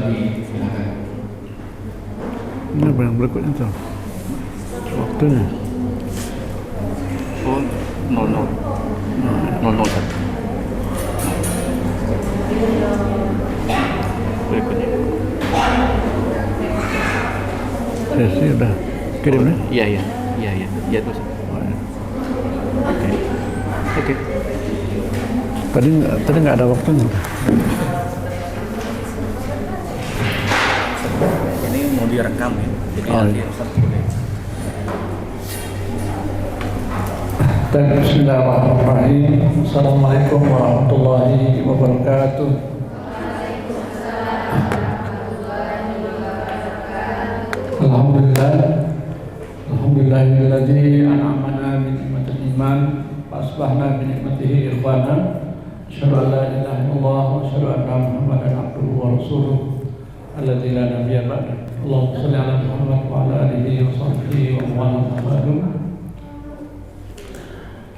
Ustaz, silakan. Ini apa yang berikutnya tuh? Waktunya. Oh, 001. Berikutnya. Sesi udah kirim ya? Iya tuh. Oke. Tadi nggak ada waktunya. Ini mau direkam ya, jadi nanti Ustaz boleh. Bismillahirrahmanirrahim. Assalamualaikum warahmatullahi wabarakatuh. Alhamdulillahilladzi an'amana bi ni'matil iman wa asbahna bi ni'matihi ikhwana. Asyhadu an la ilaha illallah wa asyhadu anna Muhammadan abduhu wa rasuluh alladzi la nabiyya ba'dahu. Allahumma shalli ala Muhammad wa ala alihi wa sahbihi wa man wala.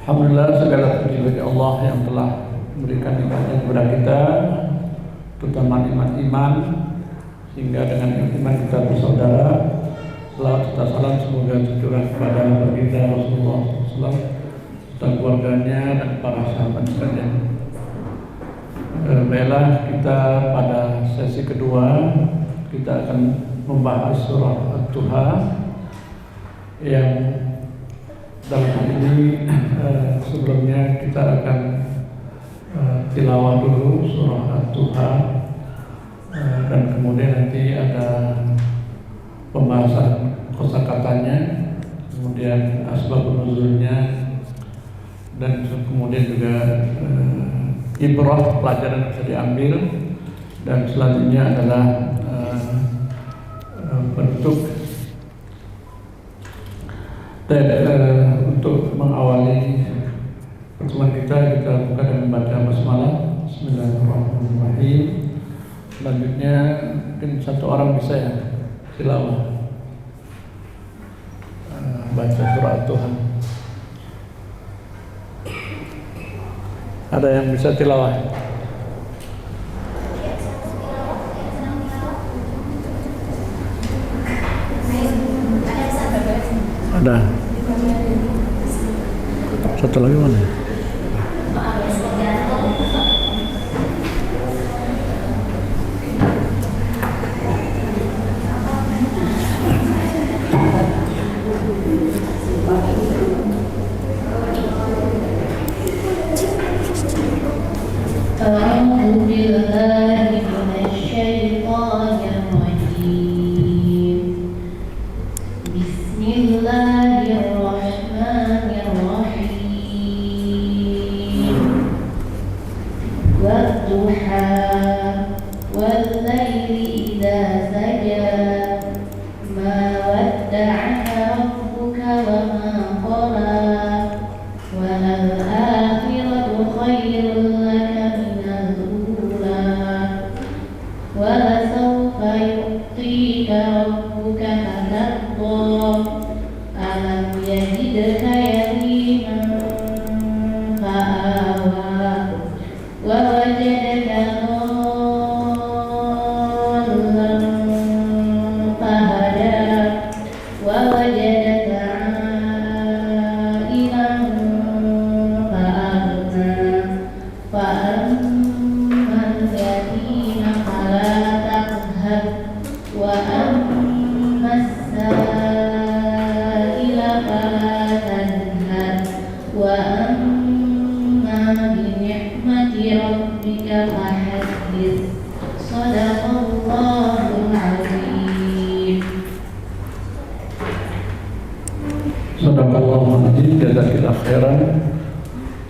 Alhamdulillah, segala puji bagi Allah yang telah memberikan nikmatnya kepada kita, terutama nikmat iman, sehingga dengan nikmat iman kita bersaudara. Salawat serta salam semoga tercurah kepada baginda Rasulullah SAW, serta keluarganya dan para sahabat sekalian. Baiklah, kita pada sesi kedua kita akan membahas surah At-Duha yang dalam hal ini sebelumnya kita akan tilawah dulu surah At-Duha, dan kemudian nanti ada pembahasan kosakatanya, kemudian asbabun nuzulnya, dan kemudian juga ibrah, pelajaran yang bisa diambil, dan selanjutnya adalah bentuk untuk mengawali pertemuan kita buka dengan membaca basmalah. Bismillahirrahmanirrahim. Selanjutnya mungkin satu orang bisa ya tilawah baca surah Tuhan. Ada yang bisa tilawah? Ada. Satu lagi mana?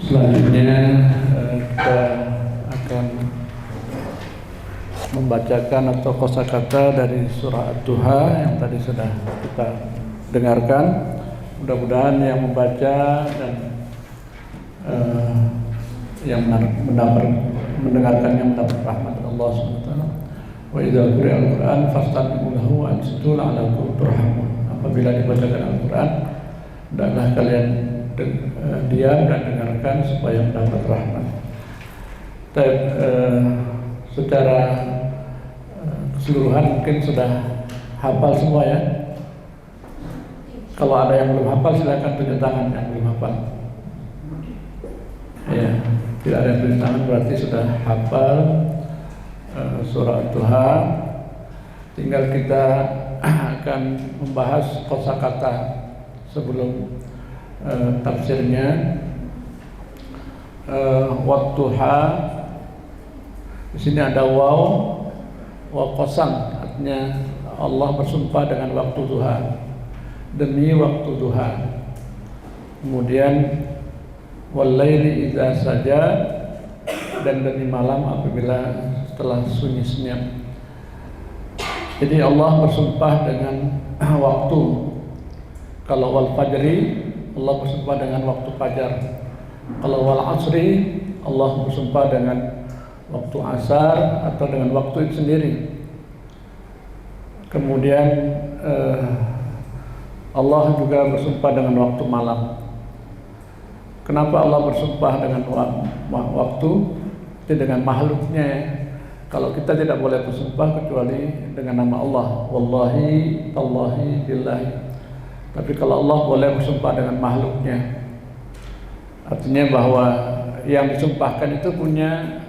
Selanjutnya kita akan membacakan atau kosakata dari surah At-Duha yang tadi sudah kita dengarkan. Mudah-mudahan yang membaca dan yang mendengarkannya mendapat rahmat Allah SWT. Wa idza quri'a al-Qur'an fastami'u lahu wa ansitu la'allakum turhamun. Apabila dibacakan Al-Qur'an, hendaklah kalian diam dan dengarkan supaya mendapat rahmat. Secara keseluruhan mungkin sudah hafal semua ya. Kalau ada yang belum hafal silakan tunjuk tangan yang belum hafal. Ya, tidak ada yang tunjuk tangan berarti sudah hafal surah Duha. Tinggal kita akan membahas kosakata sebelum tafsirnya. Wadduha, di sini ada waw qasam, artinya Allah bersumpah dengan waktu duha, demi waktu duha. Kemudian walaili idza saja, dan demi malam apabila setelah sunyi senyap. Jadi Allah bersumpah dengan waktu. Kalau wal fajri, Allah bersumpah dengan waktu fajar. Kalau wal asri, Allah bersumpah dengan waktu asar atau dengan waktu itu sendiri. Kemudian Allah juga bersumpah dengan waktu malam. Kenapa Allah bersumpah dengan waktu? Itu dengan makhluknya ya. Kalau kita tidak boleh bersumpah kecuali dengan nama Allah. Wallahi, tallahi, billahi. Tapi kalau Allah boleh bersumpah dengan makhluknya. Artinya bahwa yang disumpahkan itu punya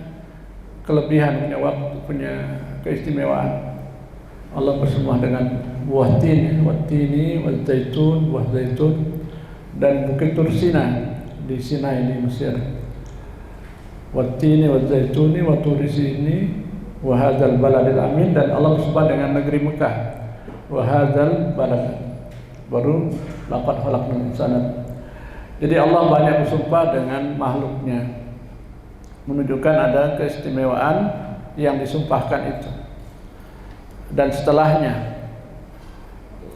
kelebihan, punya waktu, punya keistimewaan. Allah bersumpah dengan buah tin, wattini, wazzaitun, buah zaitun, dan bukit Tursina di Sinai di Mesir. Wattini, wazzaituni, waturisini, wa hadzal baladil amin, dan Allah bersumpah dengan negeri Mekah. Wa hadzal balad. Baru laqad khalaqnal insana. Jadi Allah banyak bersumpah dengan makhluknya, menunjukkan ada keistimewaan yang disumpahkan itu. Dan setelahnya,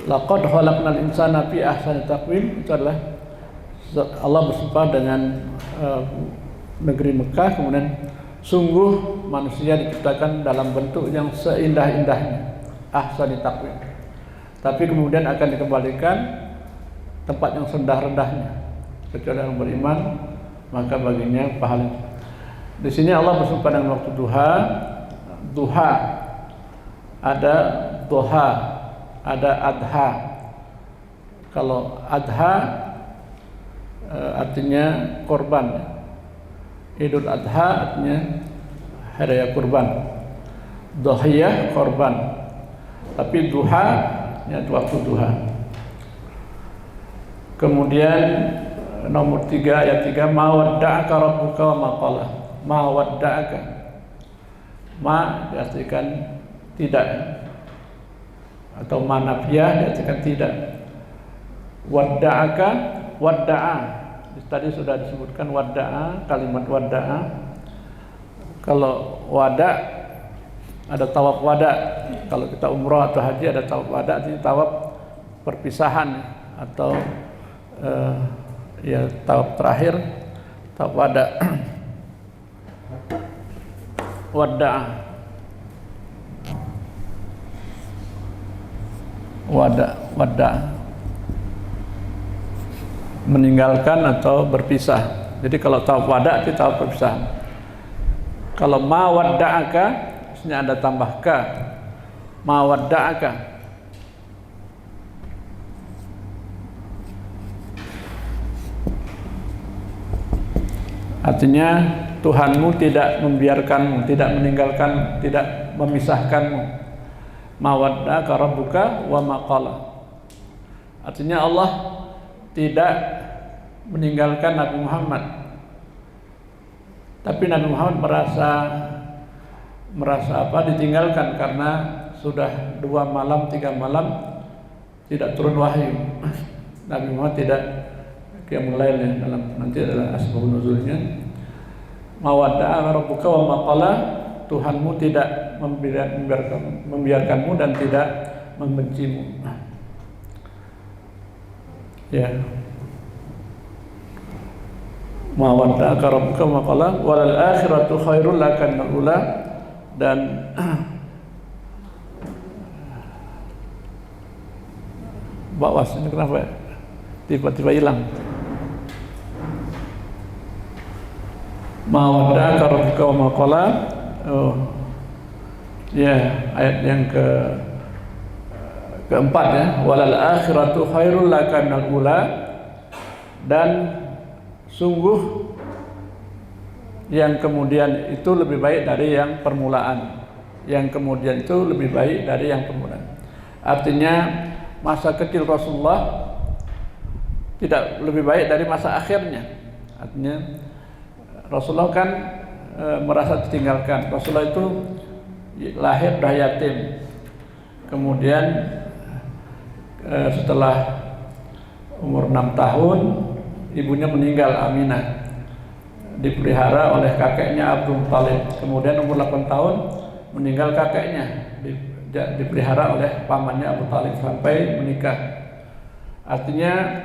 laqad khalaqnal insana fi ahsani taqwim, itu adalah Allah bersumpah dengan negeri Mekah. Kemudian sungguh manusia diciptakan dalam bentuk yang seindah-indahnya, ahsani taqwim. Tapi kemudian akan dikembalikan tempat yang rendah-rendahnya. Kecuali yang beriman, maka baginya pahala. Di sini Allah bersumpah dengan waktu duha. Duha, ada duha, ada adha. Kalau adha artinya korban. Idul Adha artinya hari raya kurban. Dohiyah korban. Tapi duha artinya waktu duha. Kemudian nomor 3 ayat 3, ma wadda'aka rabbuka wa ma qala. Ma wadda'aka, ma diartikan tidak, atau ma nafiyah diartikan tidak. Wadda'aka, wadda'a, tadi sudah disebutkan wadda'a, kalimat wadda'a. Kalau wada ada tawaf wada. Kalau kita umrah atau haji ada tawaf wada, artinya tawaf perpisahan atau ya tawaf terakhir, tawaf wada. Wada'a, wada, meninggalkan atau berpisah. Jadi kalau tawaf wada itu tawaf perpisahan. Kalau ma wadda'aka, maksudnya ada tambah ka, ma wadda'aka. Artinya Tuhanmu tidak membiarkanmu, tidak meninggalkan, tidak memisahkanmu. Ma wadda'aka rabbuka wa ma qala. Artinya Allah tidak meninggalkan Nabi Muhammad. Tapi Nabi Muhammad merasa apa? Ditinggalkan karena sudah 2 malam 3 malam tidak turun wahyu. Nabi Muhammad tidak qiyamul lail ya, dalam nanti adalah asbabun nuzulnya. Ma wadda'aka rabbuka wa ma qala, Tuhanmu tidak membiarkanmu dan tidak membencimu. Ya. Ma wadda'aka rabbuka wa ma qala walal akhiratu khairul laka minal ula, dan bawas ini kenapa ya? Tiba-tiba hilang. Ma wadda'aka rabbuka wa ma qala. Ya, ayat yang keempat ya, walal akhiratu khairul laka minal ula, dan sungguh yang kemudian itu lebih baik dari yang permulaan. Yang kemudian itu lebih baik dari yang permulaan. Artinya masa kecil Rasulullah tidak lebih baik dari masa akhirnya. Artinya Rasulullah kan merasa ditinggalkan. Rasulullah itu lahir dah yatim. Kemudian setelah umur 6 tahun ibunya meninggal, Aminah, dipelihara oleh kakeknya Abdul Thalib. Kemudian umur 8 tahun meninggal kakeknya, dipelihara oleh pamannya Abu Thalib sampai menikah. Artinya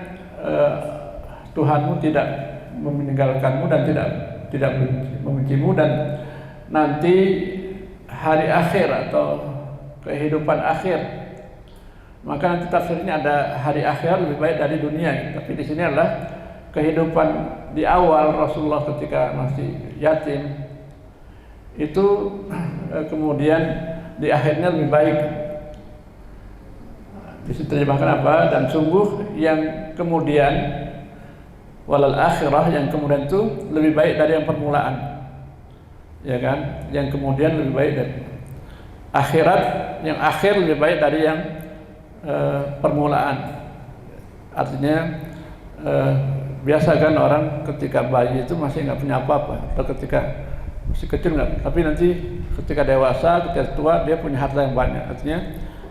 Tuhanmu tidak meninggalkanmu dan tidak membencimu, dan nanti hari akhir atau kehidupan akhir, maka nanti tafsirnya ada hari akhir lebih baik dari dunia. Tapi di sini adalah kehidupan di awal Rasulullah ketika masih yatim itu kemudian di akhirnya lebih baik. Bisa terjemahkan apa? Dan sungguh yang kemudian walal akhirah, yang kemudian itu lebih baik dari yang permulaan, ya kan? Yang kemudian lebih baik dari akhirat, yang akhir lebih baik dari yang permulaan. Artinya biasa kan orang ketika bayi itu masih nggak punya apa-apa, atau ketika masih kecil nggak, tapi nanti ketika dewasa, ketika tua dia punya harta yang banyak. Artinya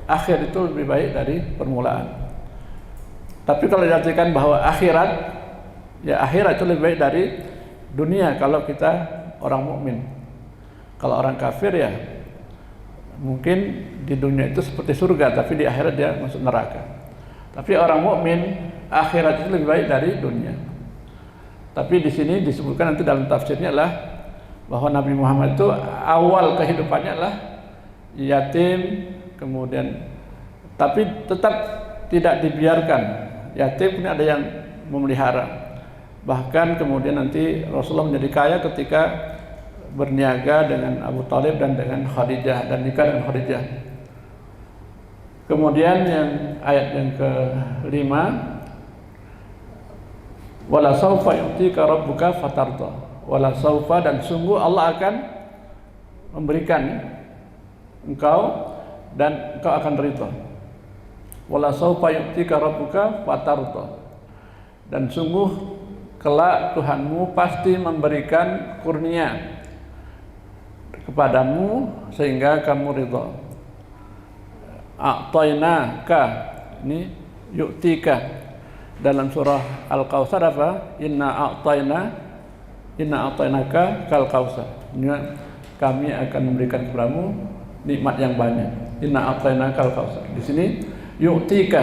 akhir itu lebih baik dari permulaan. Tapi kalau diartikan bahwa akhirat, ya akhirat itu lebih baik dari dunia kalau kita orang mukmin. Kalau orang kafir ya mungkin di dunia itu seperti surga, tapi di akhirat dia masuk neraka. Tapi orang mukmin, akhirat itu lebih baik dari dunia. Tapi di sini disebutkan nanti dalam tafsirnya adalah bahwa Nabi Muhammad itu awal kehidupannya adalah yatim, kemudian tapi tetap tidak dibiarkan yatim, ini ada yang memelihara. Bahkan kemudian nanti Rasulullah menjadi kaya ketika berniaga dengan Abu Thalib dan dengan Khadijah, dan nikah dengan Khadijah. Kemudian yang ayat yang ke-5, wala saufa yu'tika rabbuka fatarda. Wala saufa, dan sungguh Allah akan memberikan engkau dan engkau akan ridha. Wala saufa yu'tika rabbuka fatarda, dan sungguh kelak Tuhanmu pasti memberikan kurnia kepadamu sehingga kamu ridha. A'tainaka, ini yu'tika. Dalam surah Al-Kautsar apa? Inna a'tainaka kal kautsar. Kami akan memberikan kepadamu nikmat yang banyak. Inna a'tainaka kal kautsar. Di sini yu'tika,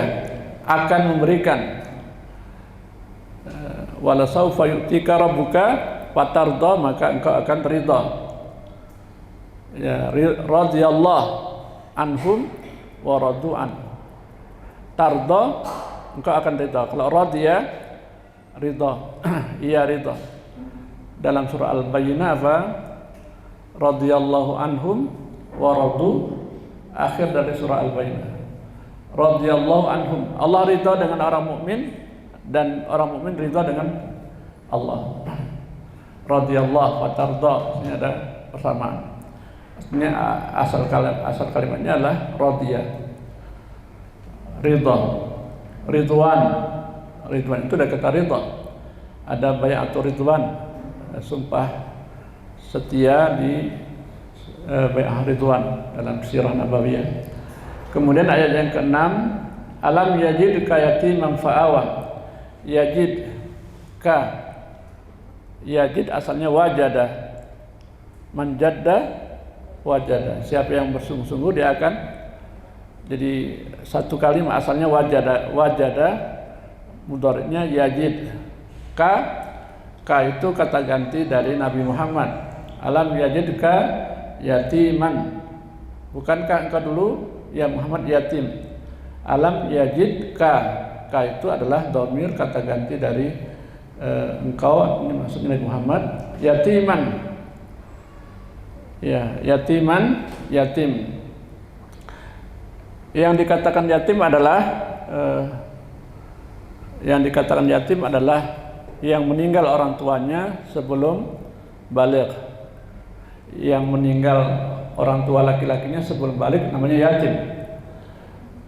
akan memberikan. Wala saufa yu'tika rabbuka fatarda, maka engkau akan ridha. Ya, radhiyallahu anhum wa radu an. Tarda, engkau akan ridha. Kalau radiya, ridha. Iya, ridha. Dalam surah Al-Bayyinah apa? Radhiyallahu anhum wa radu, akhir dari surah Al-Bayyinah. Radhiyallahu anhum, Allah ridha dengan orang mukmin dan orang mukmin ridha dengan Allah. Radhiyallahu wa tarda, ini ada persamaan. Ini asal kalimatnya adalah radiyah, ridha, ridwan. Ridwan itu dari kata ridha. Ada bai'atul ridwan, sumpah setia di bai'ah ridwan dalam sirah nabawiyah. Kemudian ayat yang ke-6, alam yajidka yatiman fa'awa. Yajidka, yajid asalnya wajada, manjadda wajada. Siapa yang bersungguh-sungguh dia akan, jadi satu kalimat asalnya wajada mudhari'nya yajid. Ka itu kata ganti dari Nabi Muhammad. Alam yajidka yatiman, bukankah engkau dulu ya Muhammad yatim? Alam yajidka, ka itu adalah dhamir kata ganti dari engkau, ini maksudnya Nabi Muhammad, yatiman. Ya, yatiman, yatim. Yang dikatakan yatim adalah yang meninggal orang tuanya sebelum baligh. Yang meninggal orang tua laki-lakinya sebelum baligh namanya yatim.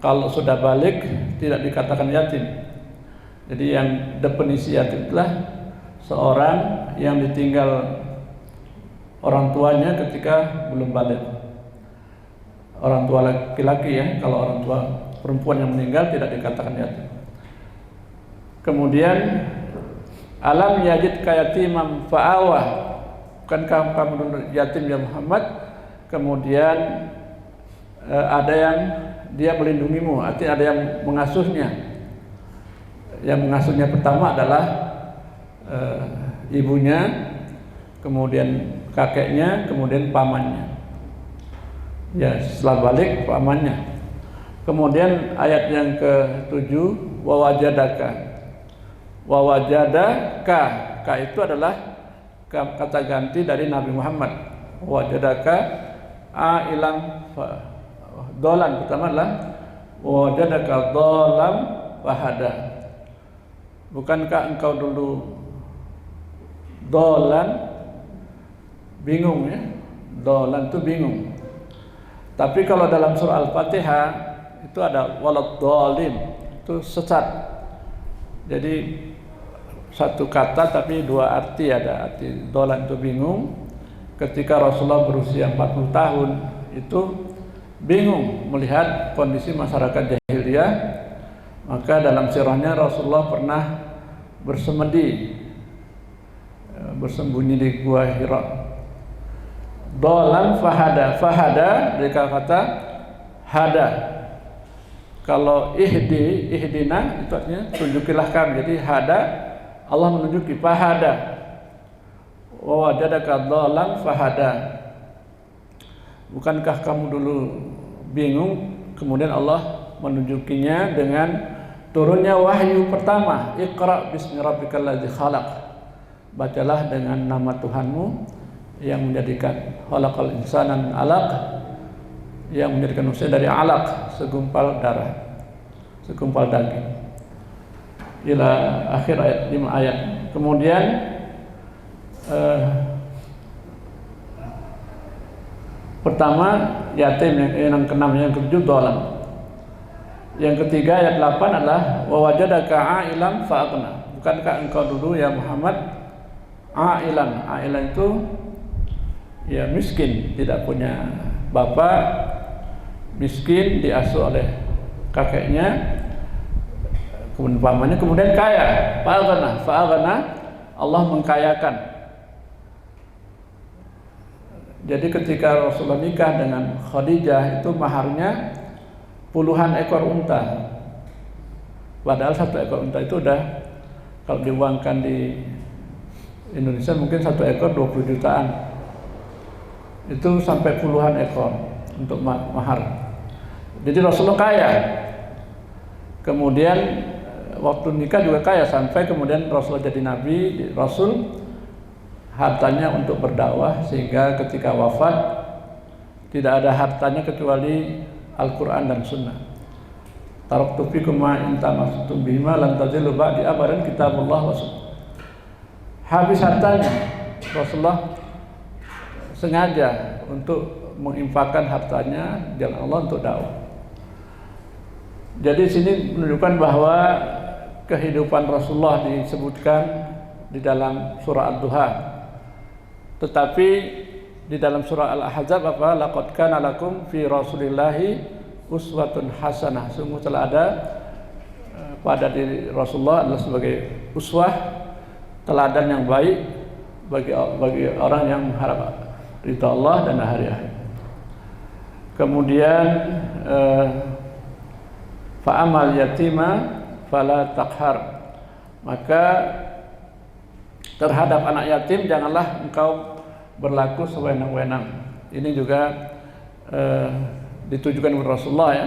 Kalau sudah baligh tidak dikatakan yatim. Jadi yang definisi yatim itulah seorang yang ditinggal orang tuanya ketika belum baligh. Orang tua laki-laki ya, kalau orang tua perempuan yang meninggal tidak dikatakan yatim. Kemudian alam yajid kayatimam fa'awah. Bukankah kamu dulu yatim ya Muhammad? Kemudian ada yang dia melindungimu, artinya ada yang mengasuhnya. Yang mengasuhnya pertama adalah ibunya, kemudian kakeknya, kemudian pamannya. Ya, setelah balik pamannya. Kemudian ayat yang ke-7 wawajadaka. Wawajadaka, ka itu adalah kata ganti dari Nabi Muhammad. Wawajadaka ailam dolan, pertama adalah wawajadaka dolam wahada. Bukankah engkau dulu dolan, bingung ya? Dolan itu bingung. Tapi kalau dalam surah Al-Fatihah itu ada waladhdallin, itu sesat. Jadi satu kata tapi dua arti, ada arti dolan itu bingung. Ketika Rasulullah berusia 40 tahun itu bingung melihat kondisi masyarakat jahiliyah, maka dalam sirahnya Rasulullah pernah bersembunyi di gua Hira. Dolan fahada dari kata hada. Kalau ihdina itu artinya tunjukilah kami. Jadi hada Allah menunjuki, fahada. Wa wajadaka dolan fahada. Bukankah kamu dulu bingung, kemudian Allah menunjukinya dengan turunnya wahyu pertama, Iqra bismi rabbikal ladzi khalaq. Bacalah dengan nama Tuhanmu yang menjadikan khalaqal insana min 'alaq, yang menjadikan manusia dari 'alaq, segumpal darah, segumpal daging. Ila akhir ayat 5 ayat. Kemudian pertama yatim, yang ke-6, yang ke-7 dolan. Yang ketiga ayat 8 adalah wa wajadaka 'ailan fa'aghna. Bukankah engkau dulu ya Muhammad ailan? Ailan itu ya miskin, tidak punya bapak, miskin, diasuh oleh kakeknya, kemudian pamannya, kemudian kaya. Fa'aghna, Allah mengkayakan. Jadi ketika Rasulullah nikah dengan Khadijah itu maharnya puluhan ekor unta. Padahal satu ekor unta itu udah, kalau diuangkan di Indonesia mungkin satu ekor 20 jutaan. Itu sampai puluhan ekor untuk mahar. Jadi Rasulullah kaya. Kemudian waktu nikah juga kaya, sampai kemudian Rasulullah jadi nabi, rasul, hartanya untuk berdakwah, sehingga ketika wafat tidak ada hartanya kecuali Al-Quran dan Sunnah. Taraktu fikum ma in tamassaktum bihima lan tadillu ba'di abadan kitabullah wa sunnah. Habis hartanya, Rasulullah sengaja untuk menginfakkan hartanya jalan Allah untuk dakwah. Jadi sini menunjukkan bahwa kehidupan Rasulullah disebutkan di dalam surah Ad-Duha. Tetapi di dalam surah Al-Ahzab apa? Laqad kana lakum fi Rasulillahi uswatun hasanah. Sungguh telah ada pada diri Rasulullah adalah sebagai uswah, teladan yang baik bagi orang yang mengharap ridha Allah dan hari akhir. Kemudian fa'amal yatima fala taqhar. Maka terhadap anak yatim janganlah engkau berlaku sewenang-wenang. Ini juga ditujukan kepada Rasulullah ya.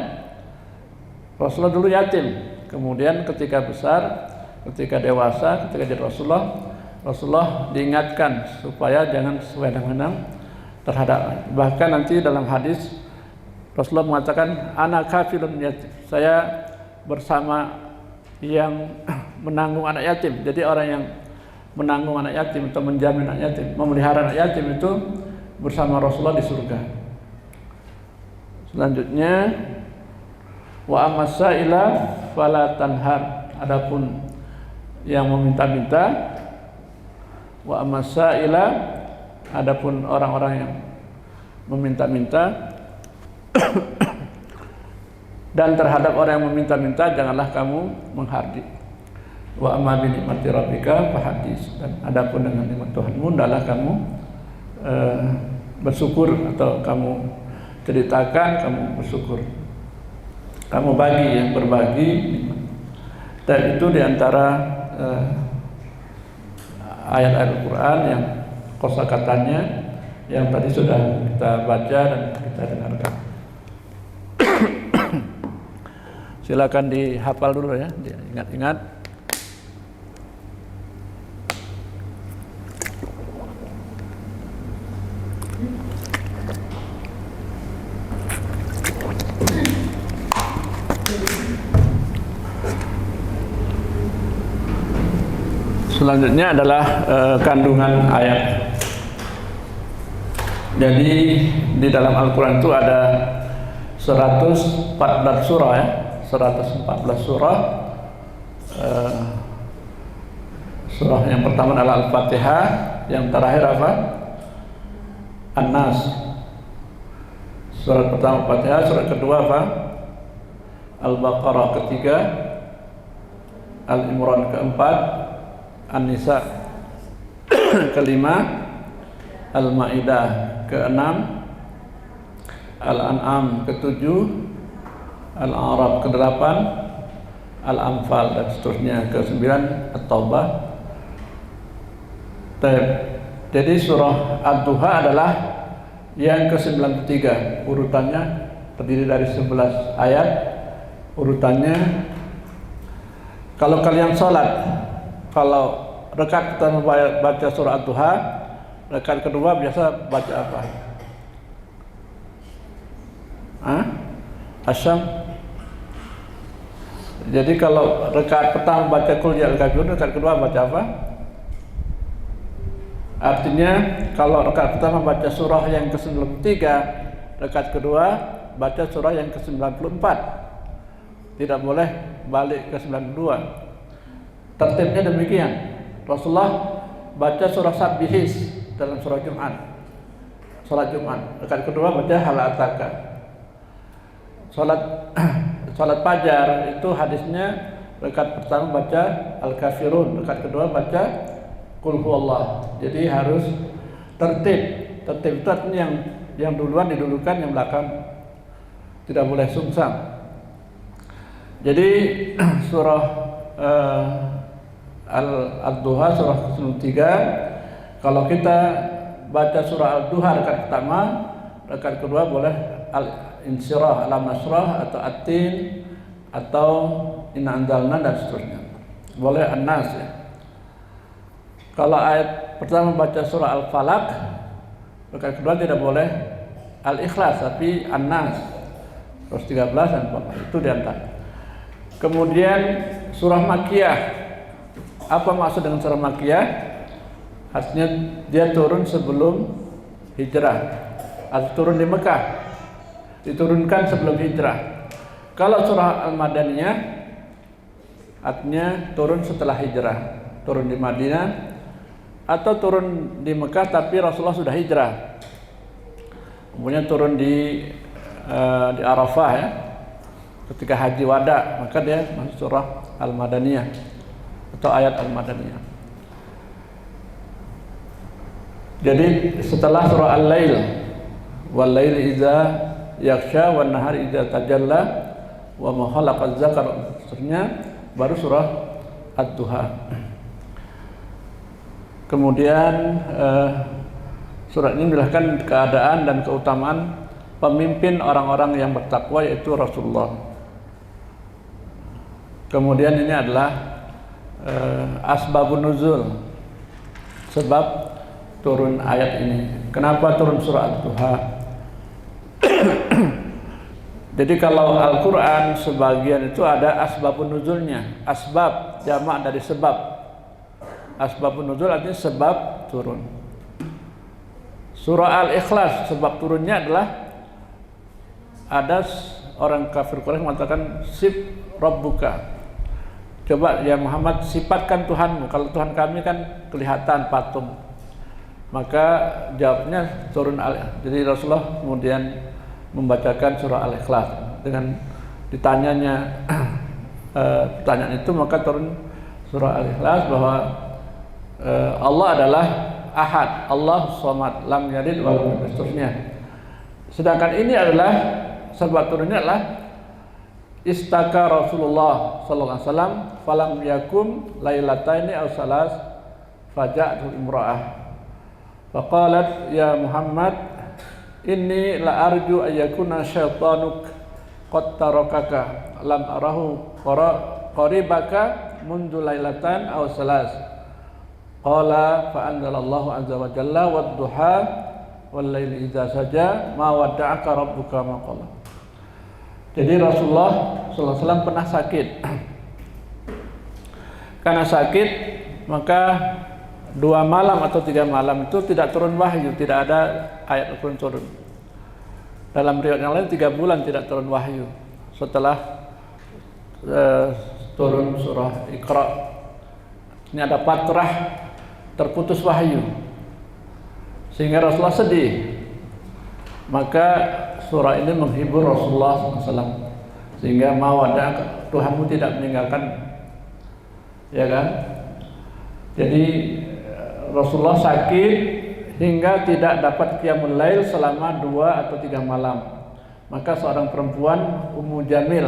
Rasulullah dulu yatim, kemudian ketika besar, ketika dewasa, ketika jadi Rasulullah diingatkan supaya jangan sewenang-wenang terhadap. Bahkan nanti dalam hadis Rasulullah mengatakan ana kafilun yatim, saya bersama yang menanggung anak yatim. Jadi orang yang menanggung anak yatim atau menjamin anak yatim, memelihara anak yatim itu bersama Rasulullah di surga. Selanjutnya wa amsaila fala tanhar, adapun yang meminta-minta, wa amsaila, adapun orang-orang yang meminta-minta dan terhadap orang yang meminta-minta janganlah kamu menghardik. Wa amma bi nikmati rabbika fahadits, dan adapun dengan nikmat Tuhanmu hendaklah kamu bersyukur, atau kamu ceritakan, kamu bersyukur, kamu bagi, yang berbagi nikmat. Dan itu diantara ayat-ayat Al-Quran yang kosakatanya yang tadi sudah kita baca dan kita dengarkan. Silakan dihafal dulu ya, diingat-ingat. Selanjutnya adalah kandungan ayat. Jadi di dalam Al-Quran itu ada 114 surah ya, 114 surah. Surah yang pertama adalah Al-Fatihah, yang terakhir apa? An-Nas. Surah pertama Al-Fatihah, surah kedua apa? Al-Baqarah ketiga, Al-Imran keempat, An-Nisa kelima, Al-Maidah keenam, Al-An'am ketujuh, Al-A'raf kedelapan, Al-Anfal dan seterusnya ke-9, At-Taubah. Jadi surah Ad-Duha adalah yang ke-93, urutannya terdiri dari 11 ayat. Urutannya, kalau kalian sholat, kalau rakaat pertama baca surah Ad-Duha, rakaat kedua biasa baca apa? Asyam. Jadi kalau rakaat pertama baca Qul ya al-kafirun, rakaat kedua baca apa? Artinya kalau rakaat pertama baca surah yang ke-93, rakaat kedua baca surah yang ke-94. Tidak boleh balik ke 92. Tertibnya demikian. Rasulullah baca surah Sabbihis dalam surah Jumat, salat Jumat. Rakaat kedua baca Hal Ataka. Salat fajar itu hadisnya rakaat pertama baca Al-Kafirun, rakaat kedua baca Qul huwallah. Jadi harus tertib. Tertib itu artinya yang duluan didulukan, yang belakang tidak boleh sungsang. Jadi surah Al-Duha surah ke-93, kalau kita baca surah Al-Duha rakaat pertama, rakaat kedua boleh Al-Insyirah, Al-Nasrah atau At-Tin atau Inna Anzalna dan seterusnya. Boleh An-Nas ya. Kalau ayat pertama baca surah Al-Falaq, rakaat kedua tidak boleh Al-Ikhlas tapi An-Nas. 13 dan 14 itu diantara. Kemudian surah Makkiyah. Apa maksud dengan surah Makkiyah? Artinya dia turun sebelum hijrah atau turun di Mekah, diturunkan sebelum hijrah. Kalau surah Al-Madaniyah artinya turun setelah hijrah, turun di Madinah atau turun di Mekah tapi Rasulullah sudah hijrah. Kemudian turun di Arafah ya, ketika haji wada, maka dia masuk surah Al-Madaniyah atau ayat Al-Madaniyah. Jadi setelah surah Al-Lail, wal laili idza yaghsha wan nahari idza tajalla wa ma khalaqaz zakara, seterusnya baru surah Ad-Duha. Kemudian surat ini menjelaskan keadaan dan keutamaan pemimpin orang-orang yang bertakwa, yaitu Rasulullah. Kemudian ini adalah asbabun nuzul, sebab turun ayat ini. Kenapa turun surah Ad-Duha? Jadi kalau Al-Quran sebagian itu ada asbabun nuzulnya. Asbab jamak dari sebab. Asbabun nuzul artinya sebab turun. Surah Al-Ikhlas sebab turunnya adalah ada orang kafir Quraisy mengatakan sif rabbuka. Coba ya Muhammad sifatkan Tuhanmu. Kalau Tuhan kami kan kelihatan patung. Maka jawabnya turun jadi Rasulullah kemudian membacakan surah Al-Ikhlas dengan ditanyanya pertanyaan itu, maka turun surah Al-Ikhlas bahwa Allah adalah Ahad, Allah Somad, lam yalid wa lam yulad, seterusnya. Sedangkan ini adalah sebab turunnya adalah istaka Rasulullah sallallahu alaihi wasallam falam yakum lailataini aw salas faja'tu imra'ah faqalat ya Muhammad inni la arju ayyakuna syaitanuk qad tarakaka lam arahu qaribaka mundu lailatan aw salas. Qala fa anzalallahu azza wa jalla wad-duha wal laili idza saja ma wadda'aka rabbuka ma qala. Jadi Rasulullah sallallahu alaihi wasallam pernah sakit. Karena sakit maka 2 malam atau 3 malam itu tidak turun wahyu, tidak ada ayat Al-Quran turun. Dalam riwayat yang lain 3 bulan tidak turun wahyu setelah turun surah Iqra. Ini ada fatrah terputus wahyu sehingga Rasulullah sedih. Maka surah ini menghibur Rasulullah SAW sehingga mawadah Tuhanmu tidak meninggalkan, ya kan? Jadi Rasulullah sakit hingga tidak dapat qiyamul lail selama 2 atau 3 malam. Maka seorang perempuan Ummu Jamil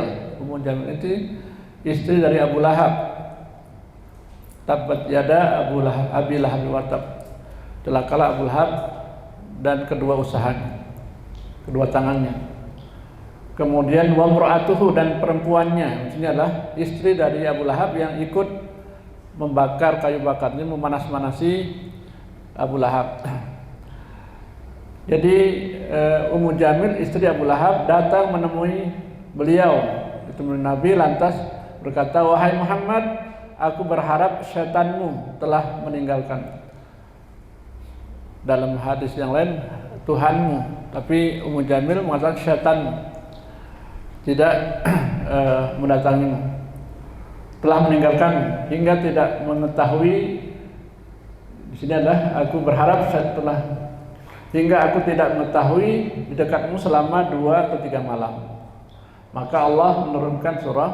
itu istri dari Abu Lahab. Tabbat yada Abi Lahab wa tab. Celakalah Abu Lahab dan kedua usahanya, kedua tangannya. Kemudian wa mra'atuhu dan perempuannya, maksudnya adalah istri dari Abu Lahab yang ikut membakar kayu bakarnya, memanas-manasi Abu Lahab. Jadi Ummu Jamil istri Abu Lahab datang menemui beliau, ditemui Nabi, lantas berkata, wahai Muhammad, aku berharap syaitanmu telah meninggalkan. Dalam hadis yang lain Tuhanmu, tapi Ummu Jamil mengatakan syaitanmu tidak mendatangimu, telah meninggalkan hingga tidak mengetahui. Di sini adalah aku berharap setelah hingga aku tidak mengetahui di dekatmu selama 2 atau 3 malam. Maka Allah menurunkan surah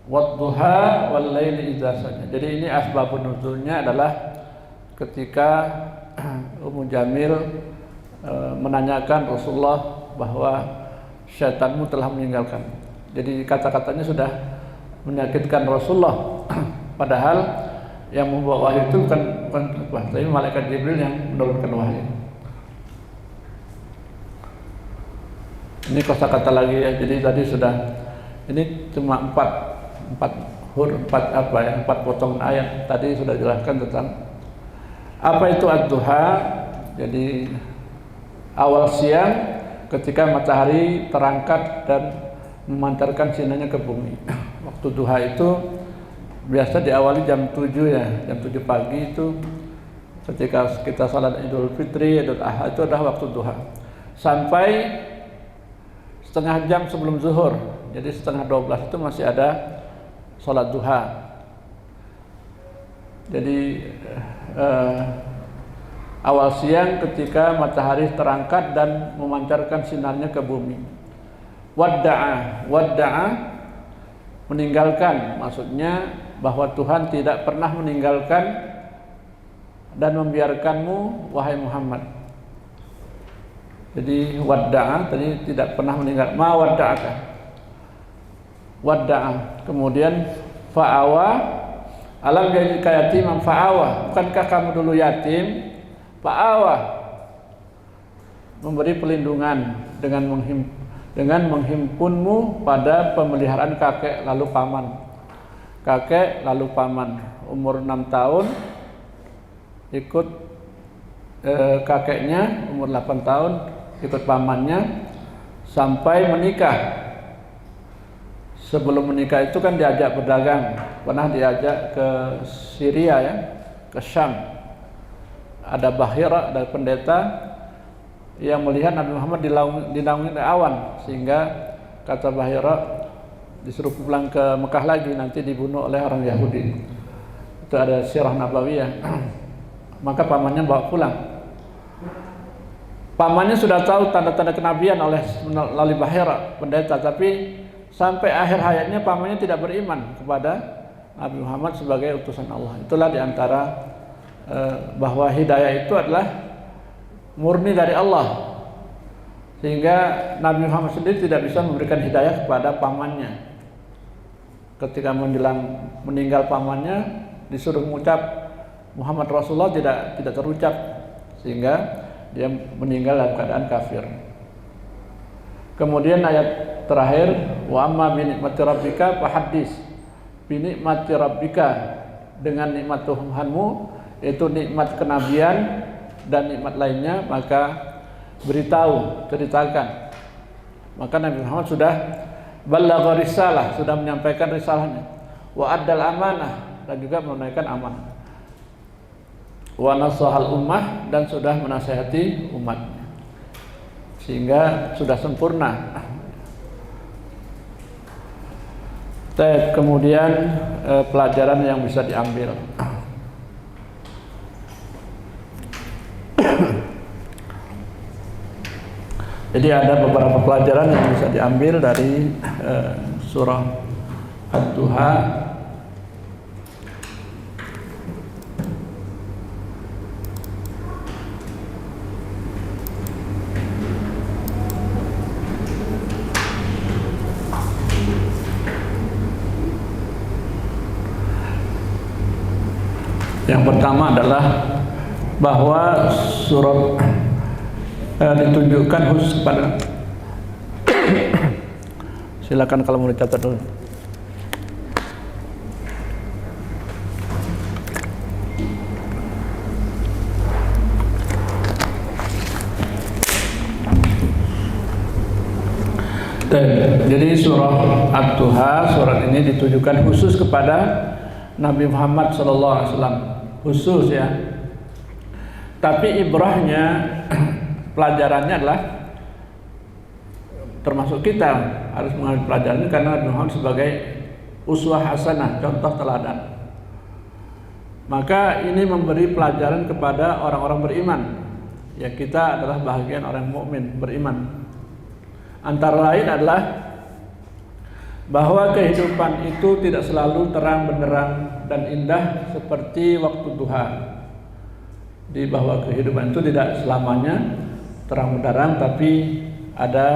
Wad-duha wal laili idza saja. Jadi ini asbabun nuzulnya adalah ketika Ummu Jamil menanyakan Rasulullah bahwa syaitanmu telah meninggalkan. Jadi kata-katanya sudah menyakitkan Rasulullah. Padahal yang membawa wahyu itu bukan tapi malaikat Jibril yang menurunkan wahyu. Ini kosakata lagi ya. Jadi tadi sudah, ini cuma 4 potong ayat. Tadi sudah jelaskan tentang apa itu ad-duha. Jadi awal siang ketika matahari terangkat dan memancarkan sinarnya ke bumi. Waktu duha itu biasa diawali jam 7 ya, jam 7 pagi itu ketika kita salat Idul Fitri, Idul Adha itu adalah waktu duha. Sampai setengah jam sebelum zuhur, jadi setengah 12 itu masih ada salat duha. Jadi awal siang ketika matahari terangkat dan memancarkan sinarnya ke bumi. Wadda'a meninggalkan, maksudnya bahwa Tuhan tidak pernah meninggalkan dan membiarkanmu wahai Muhammad. Jadi wadda'a tadi tidak pernah meninggal, ma wadda'aka. Wadda'a. Kemudian fa'awa, alam jadika yatiman fa'awa. Bukankah kamu dulu yatim? Fa'awa, memberi perlindungan dengan menghimpunmu pada pemeliharaan kakek lalu paman. Kakek lalu paman umur 6 tahun ikut kakeknya umur 8 tahun, ikut pamannya sampai menikah. Sebelum menikah itu kan diajak berdagang, pernah diajak ke Syria ya, ke Syam. Ada Bahira, ada pendeta yang melihat Nabi Muhammad dinaungi oleh awan, sehingga kata Bahira disuruh pulang ke Mekah lagi, nanti dibunuh oleh orang Yahudi. Itu ada sirah nabawiyah. Maka pamannya bawa pulang. Pamannya sudah tahu tanda-tanda kenabian melalui Bahira, pendeta, tapi sampai akhir hayatnya pamannya tidak beriman kepada Nabi Muhammad sebagai utusan Allah. Itulah diantara bahwa hidayah itu adalah murni dari Allah, sehingga Nabi Muhammad sendiri tidak bisa memberikan hidayah kepada pamannya. Ketika menjelang meninggal pamannya, disuruh mengucap Muhammad Rasulullah, tidak terucap, sehingga dia meninggal dalam keadaan kafir. Kemudian ayat terakhir, wa amma bi nikmati rabbika fahaddits. Bi nikmati rabbika, dengan nikmat Tuhanmu, yaitu nikmat kenabian dan nikmat lainnya, maka beritahu, ceritakan. Maka Nabi Muhammad sudah balagha risalah, sudah menyampaikan risalahnya, wa addal amanah, dan juga menunaikan amanah, wa nasahal ummah, dan sudah menasihati umatnya, sehingga sudah sempurna. Kemudian pelajaran yang bisa diambil. Jadi ada beberapa pelajaran yang bisa diambil dari surah Ad-Duha. Yang pertama adalah bahwa surat ditunjukkan khusus kepada silakan kalau mau dicatat dulu. Jadi surah Ad-Duha, surat ini ditujukan khusus kepada Nabi Muhammad SAW, khusus ya. Tapi ibrahnya, pelajarannya adalah termasuk kita harus mengambil pelajarannya, karena Nabi Muhammad sebagai uswah hasanah, contoh teladan. Maka ini memberi pelajaran kepada orang-orang beriman. Ya, kita adalah bahagian orang mukmin beriman. Antara lain adalah bahwa kehidupan itu tidak selalu terang benderang dan indah seperti waktu duha. Di bahwa kehidupan itu tidak selamanya terang benderang, tapi ada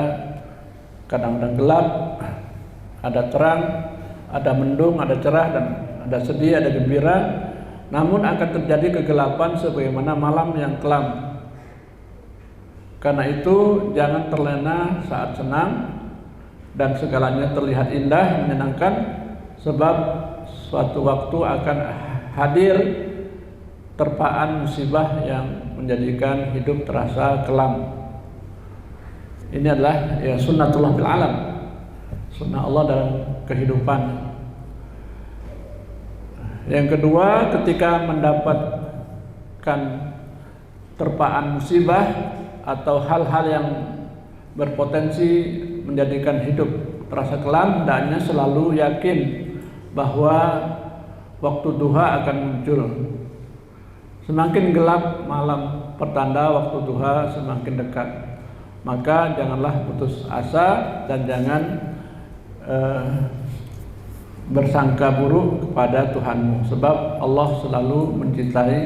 kadang-kadang gelap, ada terang, ada mendung, ada cerah, dan ada sedih, ada gembira. Namun akan terjadi kegelapan sebagaimana malam yang kelam. Karena itu jangan terlena saat senang dan segalanya terlihat indah, menyenangkan, sebab suatu waktu akan hadir terpaan musibah yang menjadikan hidup terasa kelam. Ini adalah ya sunnatullah fil alam, sunnah Allah dalam kehidupan. Yang kedua, ketika mendapatkan terpaan musibah atau hal-hal yang berpotensi menjadikan hidup terasa kelam, hendaknya selalu yakin bahwa waktu duha akan muncul. Semakin gelap malam pertanda waktu duha semakin dekat. Maka janganlah putus asa dan jangan bersangka buruk kepada Tuhanmu, sebab Allah selalu mencintai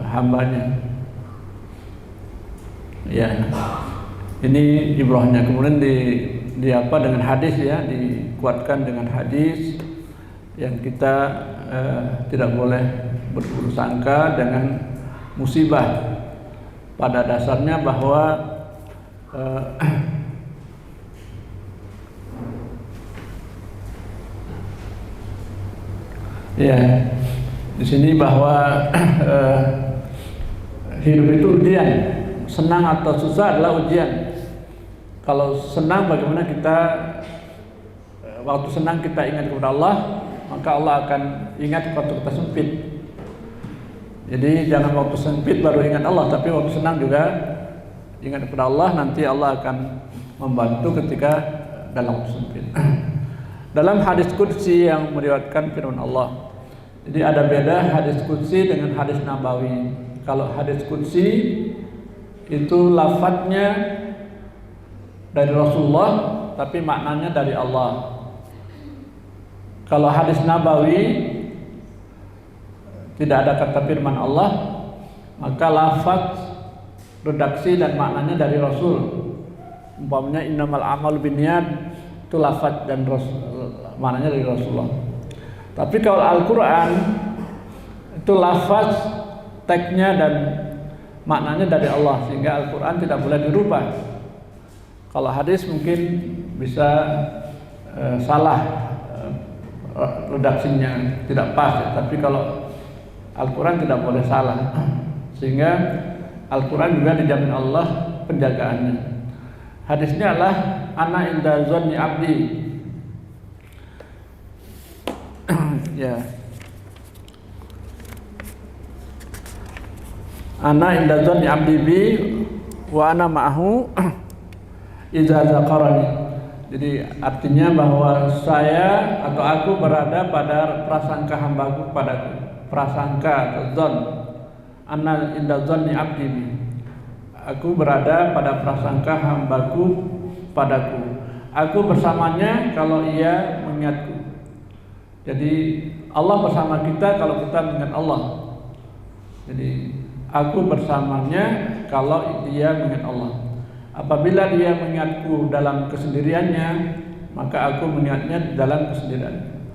hambanya. Ya, ini ibrahnya. Kemudian di apa dengan hadis ya, dikuatkan dengan hadis yang kita tidak boleh berburuk sangka dengan musibah. Pada dasarnya bahwa ya di sini bahwa hidup itu ujian. Senang atau susah adalah ujian. Kalau senang, bagaimana kita waktu senang kita ingat kepada Allah, maka Allah akan ingat waktu kita sempit. Jadi jangan waktu sempit baru ingat Allah, tapi waktu senang juga ingat kepada Allah. Nanti Allah akan membantu ketika dalam waktu sempit. Dalam hadis qudsi yang meriwayatkan firman Allah. Jadi ada beda hadis qudsi dengan hadis nabawi. Kalau hadis qudsi itu lafadznya dari Rasulullah, tapi maknanya dari Allah. Kalau hadis nabawi tidak ada kata firman Allah, maka lafadz, redaksi dan maknanya dari Rasul. Umpamanya innamal a'malu binniyat, itu lafadz dan maknanya dari Rasulullah. Tapi kalau Al-Quran itu lafadz, teksnya dan maknanya dari Allah, sehingga Al-Quran tidak boleh dirubah. Kalau hadis mungkin bisa salah redaksinya, tidak pas ya. Tapi kalau Al-Quran tidak boleh salah, sehingga Al-Quran juga dijamin Allah penjagaannya. Hadisnya adalah ana inda zanni abdi. Ya. Ana inda zanni abdi bi wa ana ma'ahu idza zakarani. Jadi artinya bahwa saya atau aku berada pada prasangka hambaku padaku. Prasangka atau zon. Ana inda zanni abdi bi. Aku berada pada prasangka hambaku padaku. Aku bersamanya kalau ia mengingatku. Jadi Allah bersama kita kalau kita mengingat Allah. Jadi aku bersamanya kalau dia mengingat Allah. Apabila dia mengingatku dalam kesendiriannya, maka aku mengingatnya dalam kesendirian.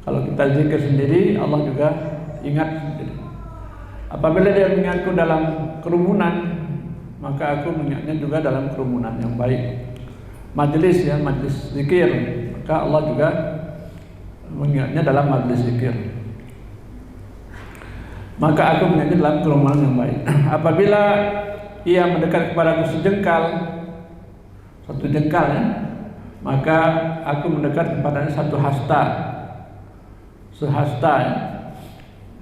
Kalau kita zikir sendiri, Allah juga ingat sendiri. Apabila dia mengingatku dalam kerumunan, maka aku mengingatnya juga dalam kerumunan yang baik. Majelis ya, majelis zikir, maka Allah juga mengingatnya dalam majelis zikir. Maka aku mengingatnya dalam kerumunan yang baik. Apabila ia mendekat kepadaku sejengkal, satu jengkal ya, maka aku mendekat kepadanya satu hasta, sehasta ya.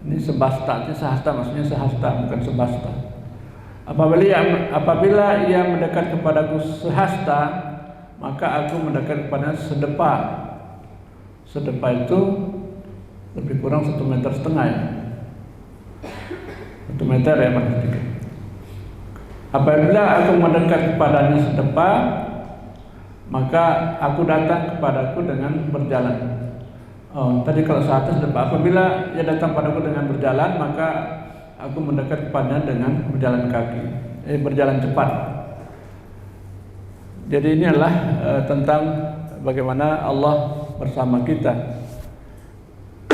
Ini sebasta, sehasta maksudnya sehasta, bukan sebasta. Apabila ia mendekat kepadaku sehasta, maka aku mendekat kepadanya sedepa. Sedepa itu lebih kurang 1,5 meter ya. 1 meter ya maksudnya. Apabila aku mendekat kepadanya sedepa, maka aku datang kepadaku dengan berjalan. Tadi kalau sehasta sedepa. Apabila ia datang padaku dengan berjalan, maka aku mendekat kepadanya dengan berjalan kaki, berjalan cepat. Jadi ini adalah tentang bagaimana Allah bersama kita.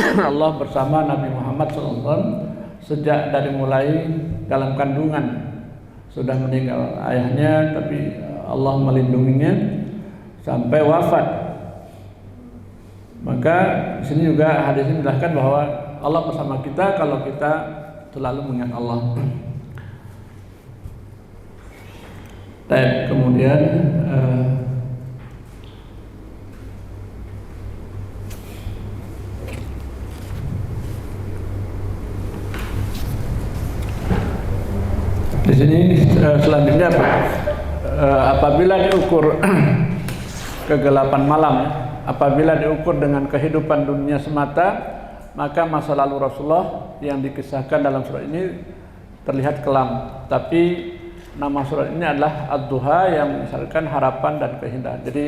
Allah bersama Nabi Muhammad SAW sejak dari mulai dalam kandungan. Sudah meninggal ayahnya, tapi Allah melindunginya sampai wafat. Maka di sini juga hadis ini menjelaskan bahwa Allah bersama kita kalau kita selalu mengingat Allah. Dan kemudian di sini selanjutnya apabila diukur kegelapan malam, apabila diukur dengan kehidupan dunia semata, maka masa lalu Rasulullah yang dikisahkan dalam surat ini terlihat kelam. Tapi nama surat ini adalah Ad-Duha yang misalkan harapan dan keindahan. Jadi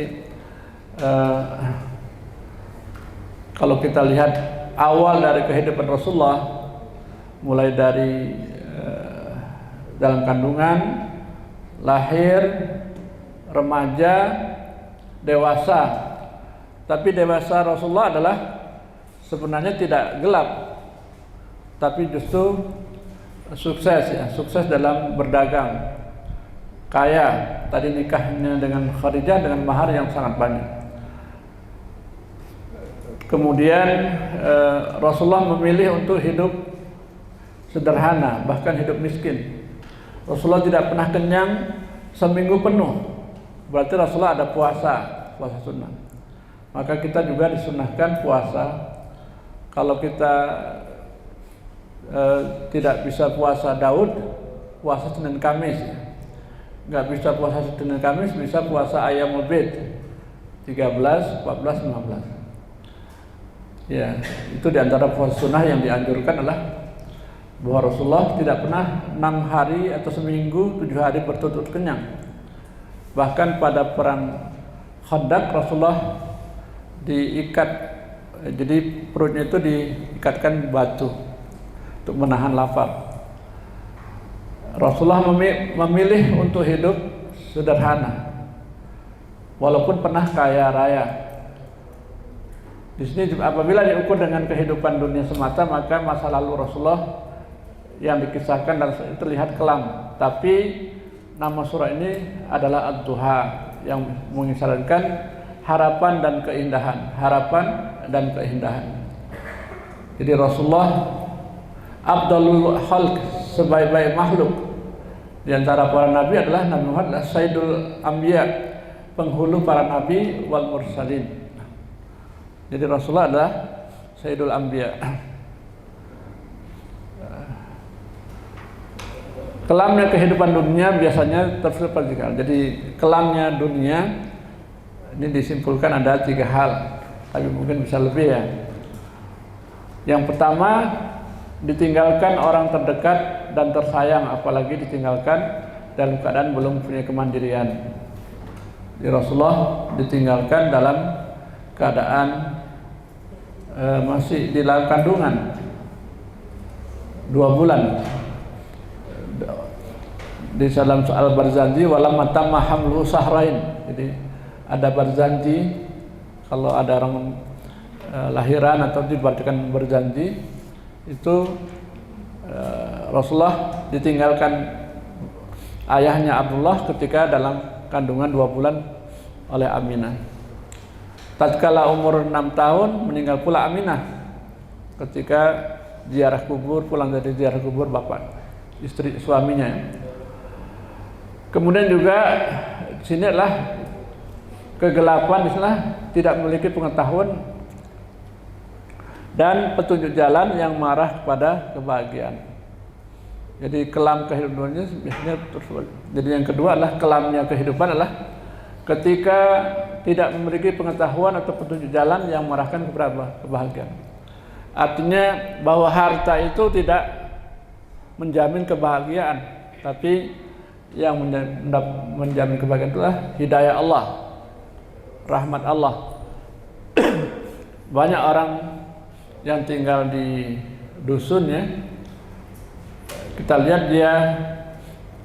kalau kita lihat awal dari kehidupan Rasulullah, mulai dari dalam kandungan, lahir, remaja, dewasa. Tapi dewasa Rasulullah adalah sebenarnya tidak gelap, tapi justru sukses ya, sukses dalam berdagang, kaya. Tadi nikahnya dengan Khadijah dengan mahar yang sangat banyak. Kemudian Rasulullah memilih untuk hidup sederhana, bahkan hidup miskin. Rasulullah tidak pernah kenyang seminggu penuh. Berarti Rasulullah ada puasa sunnah. Maka kita juga disunahkan puasa. Kalau kita tidak bisa puasa Daud, puasa Senin Kamis. Nggak bisa puasa Senin Kamis, bisa puasa Ayyamul Bid 13, 14, 15. Ya, itu diantara puasa sunnah yang dianjurkan adalah bahwa Rasulullah tidak pernah 6 hari atau seminggu 7 hari berturut-turut kenyang. Bahkan pada perang Khandaq Rasulullah diikat, jadi perutnya itu diikatkan batu untuk menahan lapar. Rasulullah memilih untuk hidup sederhana, walaupun pernah kaya raya. Di sini apabila diukur dengan kehidupan dunia semata, maka masa lalu Rasulullah yang dikisahkan dan terlihat kelam. Tapi nama surah ini adalah Ad-Duha yang mengisyaratkan harapan dan keindahan, harapan dan keindahan. Jadi Rasulullah Abdulul Khalq, sebaik-baik makhluk. Di antara para nabi adalah Nabi Muhammad Sayyidul Anbiya, penghulu para nabi wal mursalin. Jadi Rasulullah adalah Sayyidul Anbiya. Kelamnya kehidupan dunia biasanya tervertikal. Jadi kelamnya dunia ini disimpulkan ada 3 hal, tapi mungkin bisa lebih ya. Yang pertama, ditinggalkan orang terdekat dan tersayang, apalagi ditinggalkan dalam keadaan belum punya kemandirian. Jadi Rasulullah ditinggalkan dalam keadaan masih di dalam kandungan 2 bulan. Di dalam soal Barzanji walam matamma hamlu sahrain. Jadi ada Barzanji, kalau ada orang lahiran atau diberartikan berjanji, itu Rasulullah ditinggalkan ayahnya Abdullah ketika dalam kandungan 2 bulan oleh Aminah. Tatkala umur 6 tahun meninggal pula Aminah ketika ziarah kubur, pulang dari ziarah kubur bapak istri suaminya. Kemudian juga di sini adalah kegelapan, istilah tidak memiliki pengetahuan dan petunjuk jalan yang mengarah kepada kebahagiaan. Jadi kelam kehidupannya biasanya terus. Jadi yang kedua adalah kelamnya kehidupan adalah ketika tidak memiliki pengetahuan atau petunjuk jalan yang mengarahkan kepada kebahagiaan. Artinya bahwa harta itu tidak menjamin kebahagiaan, tapi yang menjamin kebahagiaan itulah hidayah Allah, rahmat Allah. Banyak orang yang tinggal di dusun ya, kita lihat dia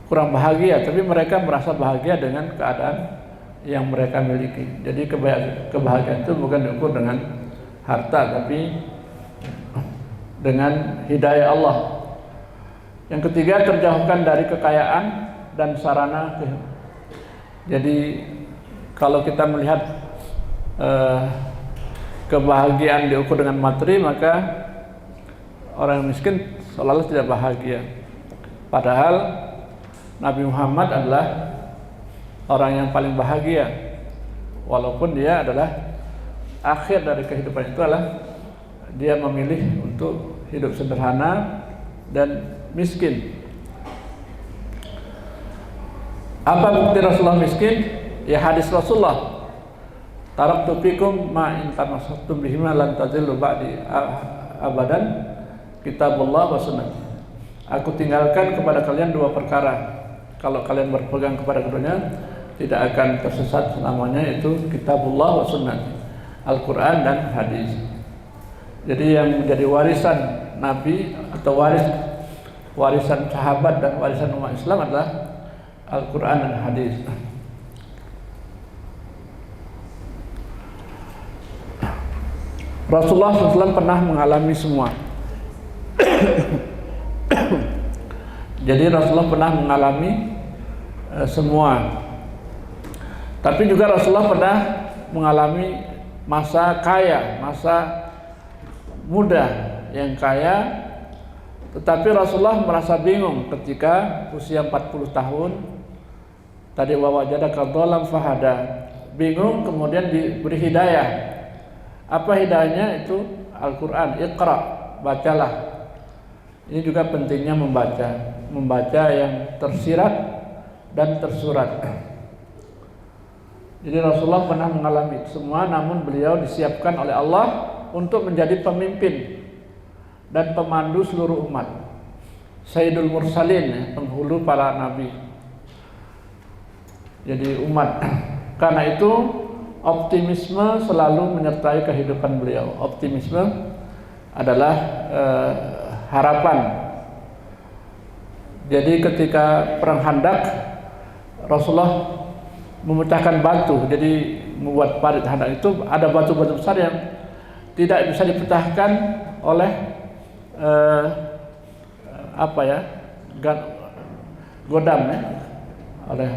kurang bahagia, tapi mereka merasa bahagia dengan keadaan yang mereka miliki. Jadi kebahagiaan itu bukan diukur dengan harta, tapi dengan hidayah Allah. Yang ketiga, terjauhkan dari kekayaan dan sarana. Jadi kalau kita melihat kebahagiaan diukur dengan materi, maka orang miskin seolah-olah tidak bahagia. Padahal Nabi Muhammad adalah orang yang paling bahagia, walaupun dia adalah akhir dari kehidupan itu adalah dia memilih untuk hidup sederhana dan miskin. Apa bukti Rasulullah miskin? Ya hadis Rasulullah, taraktu fikum ma in tamassaktum bihi lan tadillu ba'di abadan, kitabullah wa sunnah. Aku tinggalkan kepada kalian 2 perkara. Kalau kalian berpegang kepada keduanya, tidak akan tersesat selamanya, yaitu kitabullah wa sunnah, Al-Quran dan hadis. Jadi yang menjadi warisan Nabi atau warisan sahabat dan warisan umat Islam adalah Al-Quran dan hadis. Rasulullah SAW pernah mengalami semua. Jadi Rasulullah pernah mengalami semua. Tapi juga Rasulullah pernah mengalami masa kaya, masa muda yang kaya, Tetapi Rasulullah merasa bingung ketika usia 40 tahun. Tadi wa wajadaka dhalam fahada. Bingung, kemudian diberi hidayah. Apa hidayahnya? Itu Al-Quran. Iqra, bacalah. Ini juga pentingnya membaca yang tersirat dan tersurat. Jadi Rasulullah pernah mengalami itu semua, namun beliau disiapkan oleh Allah untuk menjadi pemimpin dan pemandu seluruh umat. Sayyidul Mursalin, penghulu para nabi. Jadi umat. Karena itu optimisme selalu menyertai kehidupan beliau. Optimisme adalah harapan. Jadi ketika perang Khandaq, Rasulullah memecahkan batu. Jadi membuat parit Khandaq itu ada batu-batu besar yang tidak bisa dipecahkan oleh godam ya, oleh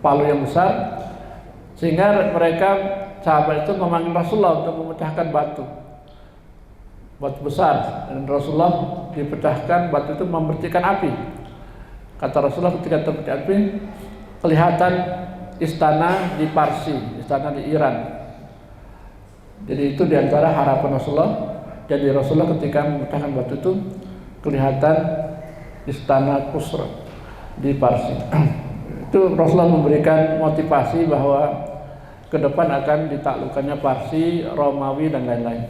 palu yang besar, sehingga mereka sahabat itu memanggil Rasulullah untuk memecahkan batu besar, dan Rasulullah dipecahkan batu itu memercikan api. Kata Rasulullah ketika terpecah api, kelihatan istana di Parsi, istana di Iran. Jadi itu diantara harapan Rasulullah. Jadi Rasulullah ketika memecahkan batu itu kelihatan istana Qusra di Parsi. Itu Rasulullah memberikan motivasi bahwa ke depan akan ditaklukkannya Parsi, Romawi dan lain-lain.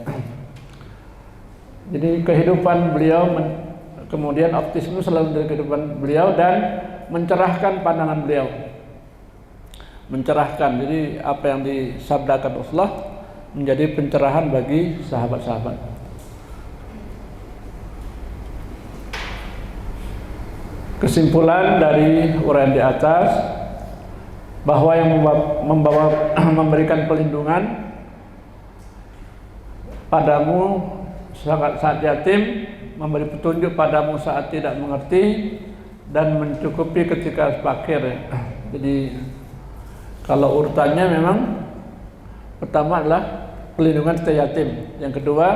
Jadi kehidupan beliau kemudian optimisme selalu dari kehidupan beliau dan mencerahkan pandangan beliau. Mencerahkan, jadi apa yang disabdakan Rasulullah menjadi pencerahan bagi sahabat-sahabat. Kesimpulan dari uraian di atas, bahwa yang memberikan pelindungan padamu saat yatim, memberi petunjuk padamu saat tidak mengerti, dan mencukupi ketika fakir. Jadi kalau urutannya memang pertama adalah pelindungan ketika yatim, yang kedua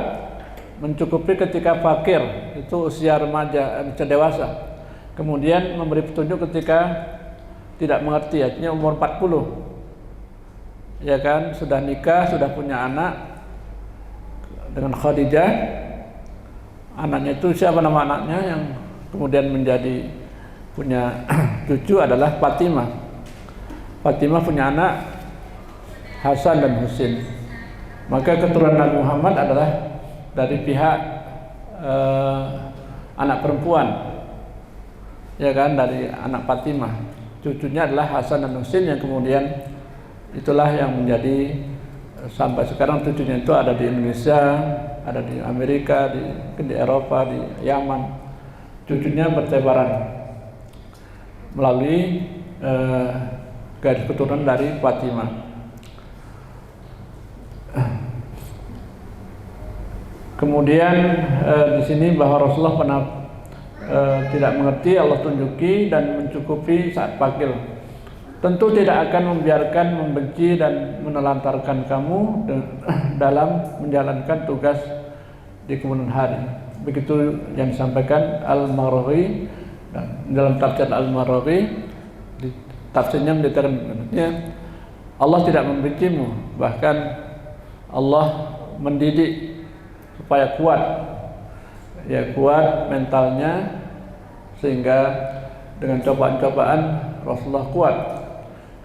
mencukupi ketika fakir, itu usia remaja, usia dewasa. Kemudian memberi petunjuk ketika tidak mengerti, artinya umur 40, ya kan, sudah nikah, sudah punya anak dengan Khadijah. Anaknya itu siapa nama anaknya yang kemudian menjadi punya cucu adalah Fatimah. Fatimah punya anak Hasan dan Husain. Maka keturunan Nabi Muhammad adalah dari pihak anak perempuan, ya kan, dari anak Fatimah. Cucunya adalah Hasan dan Husain yang kemudian itulah yang menjadi sampai sekarang cucunya itu ada di Indonesia, ada di Amerika, di Eropa, di Yaman. Cucunya bertebaran melalui garis keturunan dari Fatimah. Kemudian di sini bahwa Rasulullah pernah tidak mengerti, Allah tunjuki dan mencukupi saat fakir. Tentu tidak akan membiarkan membenci dan menelantarkan kamu dalam menjalankan tugas di kemudian hari. Begitu yang disampaikan Al-Maraghi dalam tafsir Al-Maraghi. Tafsirnya mendetailkan, Allah tidak membencimu, bahkan Allah mendidik supaya kuat, ya, kuat mentalnya, sehingga dengan cobaan-cobaan Rasulullah kuat.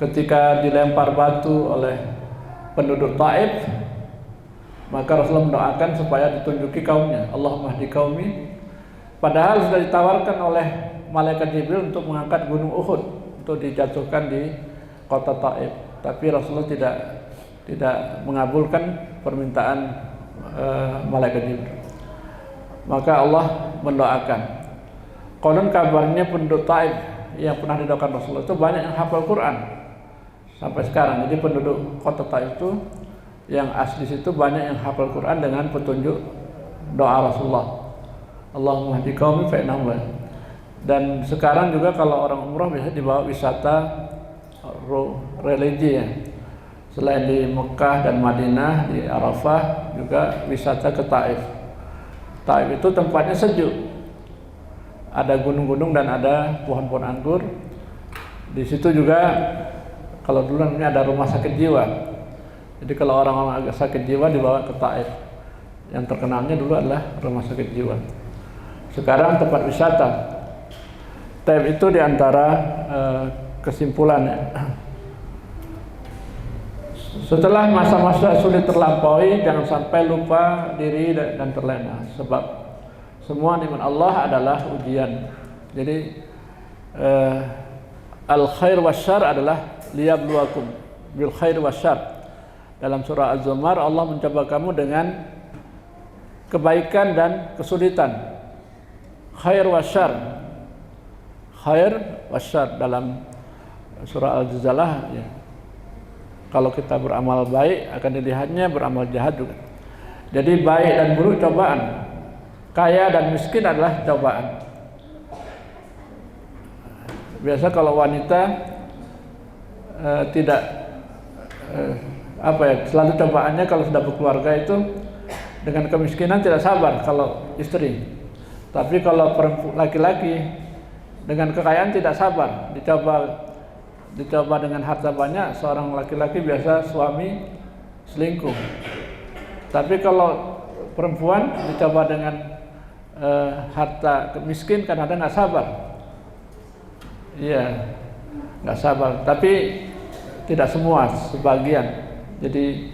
Ketika dilempar batu oleh penduduk Taif, maka Rasulullah mendoakan supaya ditunjuki kaumnya, Allahumma hdi qaumi. Padahal sudah ditawarkan oleh malaikat Jibril untuk mengangkat gunung Uhud untuk dijatuhkan di kota Taif, tapi Rasulullah tidak mengabulkan permintaan malaikat Jibril. Maka Allah mendoakan. Konon kabarnya penduduk Taif yang pernah didoakan Rasulullah itu banyak yang hafal Quran sampai sekarang. Jadi penduduk kota Taif itu yang asli situ banyak yang hafal Quran dengan petunjuk doa Rasulullah, Allahumma hdi qaumi fa innahum la. Dan sekarang juga kalau orang umrah biasa dibawa wisata religi ya. Selain di Mekah dan Madinah, di Arafah juga wisata ke Taif. Taif itu tempatnya sejuk. ada gunung-gunung dan ada pohon-pohon anggur. Di situ juga kalau dulu namanya ada rumah sakit jiwa. Jadi kalau orang-orang agak sakit jiwa dibawa ke Taif. Yang terkenalnya dulu adalah rumah sakit jiwa. Sekarang tempat wisata. Taif itu diantara kesimpulannya. Setelah masa-masa sulit terlampaui, jangan sampai lupa diri dan terlena. Sebab semua nikmat Allah adalah ujian. Jadi al khair wasyarr adalah liyabluwakum bil khair wasyarr. Dalam surah Az-Zumar Allah mencoba kamu dengan kebaikan dan kesulitan. Khair wasyarr. Khair wasyarr dalam surah Al-Zalzalah ya. Kalau kita beramal baik akan dilihatnya beramal jahat juga. Jadi baik dan buruk cobaan. Kaya dan miskin adalah cobaan. Biasa kalau wanita selalu cobaannya kalau sudah berkeluarga itu dengan kemiskinan tidak sabar kalau istri. Tapi kalau laki-laki dengan kekayaan tidak sabar, dicoba dengan harta banyak, seorang laki-laki biasa suami selingkuh. Tapi kalau perempuan dicoba dengan harta miskin, kadang-kadang nggak sabar. Iya, nggak sabar. Tapi tidak semua, sebagian. Jadi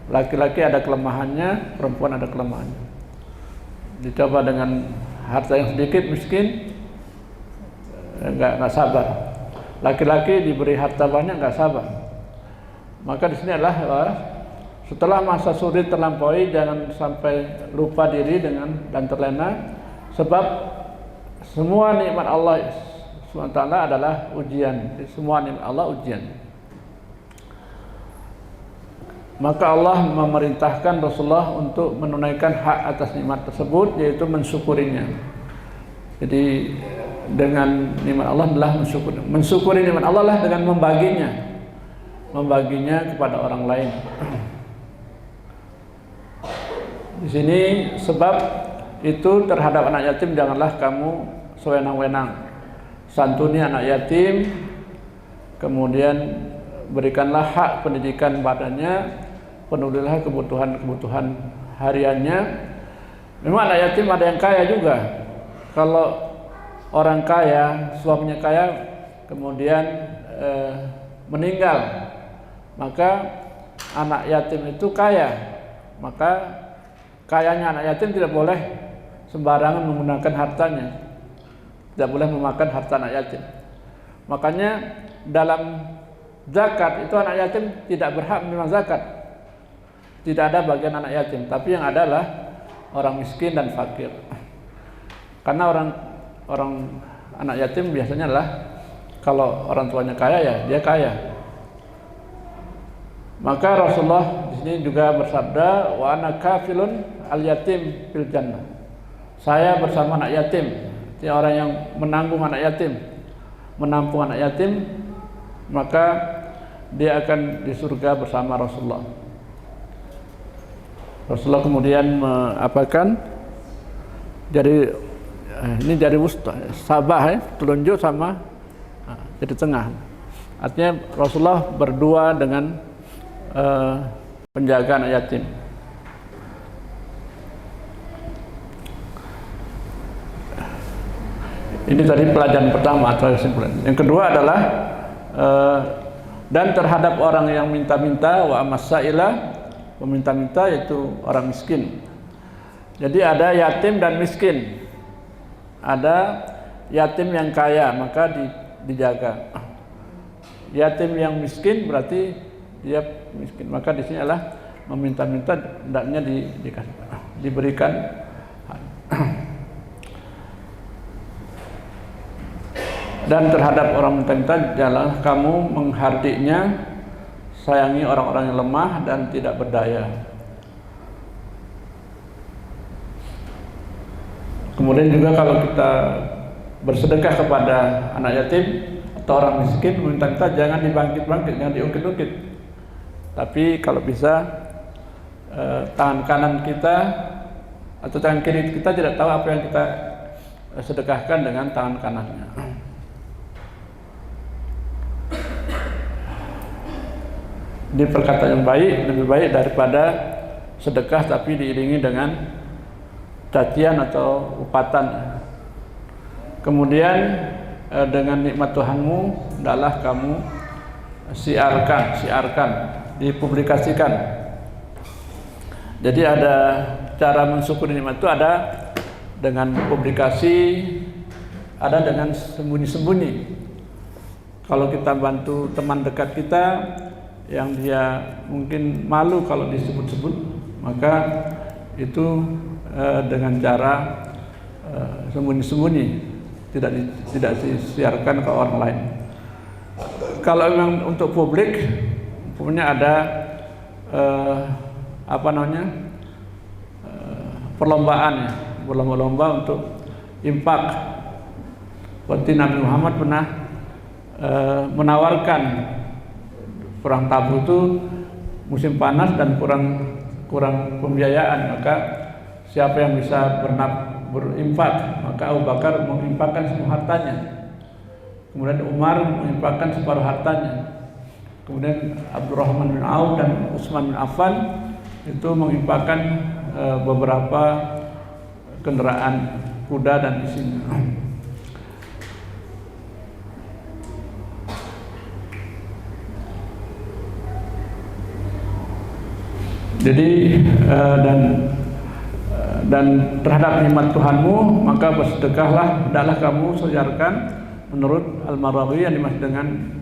laki-laki ada kelemahannya, perempuan ada kelemahannya. Dicoba dengan harta yang sedikit, miskin, nggak sabar. Laki-laki diberi harta banyak nggak sabar. Maka di sini adalah setelah masa sulit terlampaui, jangan sampai lupa diri dan terlena. Sebab semua nikmat Allah SWT adalah ujian. Semua nikmat Allah ujian. Maka Allah memerintahkan Rasulullah untuk menunaikan hak atas nikmat tersebut, yaitu mensyukurinya. Jadi dengan nikmat Allah adalah mensyukuri nikmat Allah lah dengan membaginya kepada orang lain. Di sini sebab itu terhadap anak yatim janganlah kamu sewenang-wenang. Santuni anak yatim, kemudian berikanlah hak pendidikan padanya, penuhilah kebutuhan hariannya. Memang anak yatim ada yang kaya juga. Kalau orang kaya, suaminya kaya, kemudian meninggal, maka anak yatim itu kaya. Maka kayanya anak yatim tidak boleh sembarangan menggunakan hartanya, tidak boleh memakan harta anak yatim. Makanya dalam zakat itu anak yatim tidak berhak menerima zakat. Tidak ada bagian anak yatim, tapi yang adalah orang miskin dan fakir. Karena orang anak yatim biasanya adalah kalau orang tuanya kaya ya dia kaya. Maka Rasulullah di sini juga bersabda, wa ana kafilun al yatim fil jannah. Saya bersama anak yatim. Jadi orang yang menanggung anak yatim, menampung anak yatim, maka dia akan di surga bersama Rasulullah. Rasulullah kemudian mengapakan? Jadi ini jari wusta, sabah telunjuk sama jari tengah. Artinya Rasulullah berdua dengan penjaga anak yatim. Ini tadi pelajaran pertama atau kesimpulan. Yang kedua adalah dan terhadap orang yang minta-minta, wa amasaila, meminta-minta, yaitu orang miskin. Jadi ada yatim dan miskin. Ada yatim yang kaya, maka dijaga. Yatim yang miskin berarti dia miskin. Maka di sini adalah meminta-minta, hendaknya diberikan. Dan terhadap orang minta-minta, janganlah kamu menghardiknya, sayangi orang-orang yang lemah dan tidak berdaya. Kemudian juga kalau kita bersedekah kepada anak yatim atau orang miskin, minta-minta jangan dibangkit-bangkit, jangan diungkit-ungkit. Tapi kalau bisa tangan kanan kita atau tangan kiri kita tidak tahu apa yang kita sedekahkan dengan tangan kanannya. Ini perkataan yang baik, lebih baik daripada sedekah tapi diiringi dengan cacian atau upatan. Kemudian dengan nikmat Tuhanmu adalah kamu siarkan, dipublikasikan. Jadi ada cara mensyukuri nikmat itu, ada dengan publikasi, ada dengan sembunyi-sembunyi. Kalau kita bantu teman dekat kita yang dia mungkin malu kalau disebut-sebut, maka itu dengan cara sembunyi-sembunyi, tidak disiarkan ke orang lain. Kalau memang untuk publik, punya ada perlombaan ya, berlomba-lomba untuk infak. Seperti Nabi Muhammad pernah menawarkan perang Tabuk itu musim panas dan kurang pembiayaan, maka siapa yang bisa berinfak, maka Abu Bakar menginfakkan semua hartanya, kemudian Umar menginfakkan separuh hartanya, kemudian Abdurrahman bin Auf dan Utsman bin Affan itu menginfakkan beberapa kendaraan kuda dan isinya. Jadi dan terhadap nikmat Tuhanmu maka bersedekahlah, hendaklah kamu siarkan menurut Al-Maraghi yang dimaksud dengan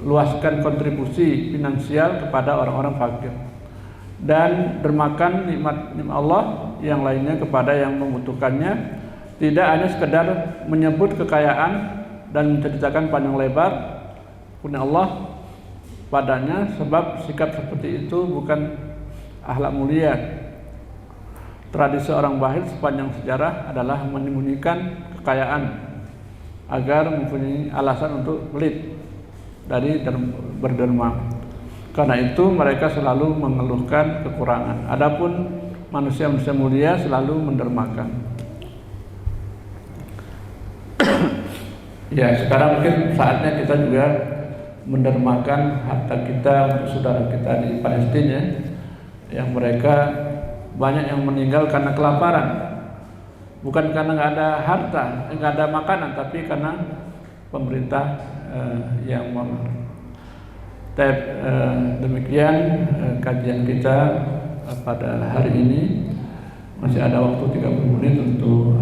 luaskan kontribusi finansial kepada orang-orang fakir dan dermakan nikmat Allah yang lainnya kepada yang membutuhkannya, tidak hanya sekedar menyebut kekayaan dan menceritakan panjang lebar punya Allah padanya, sebab sikap seperti itu bukan akhlak mulia. Tradisi orang bahil sepanjang sejarah adalah menyembunyikan kekayaan agar mempunyai alasan untuk pelit dari berderma. Karena itu mereka selalu mengeluhkan kekurangan. Adapun manusia-manusia mulia selalu mendermakan. Ya, sekarang mungkin saatnya kita juga mendermakan harta kita untuk saudara kita di Palestina, yang mereka banyak yang meninggal karena kelaparan, bukan karena nggak ada harta, nggak ada makanan, tapi karena pemerintah yang demikian kajian kita pada hari ini. Masih ada waktu 30 menit untuk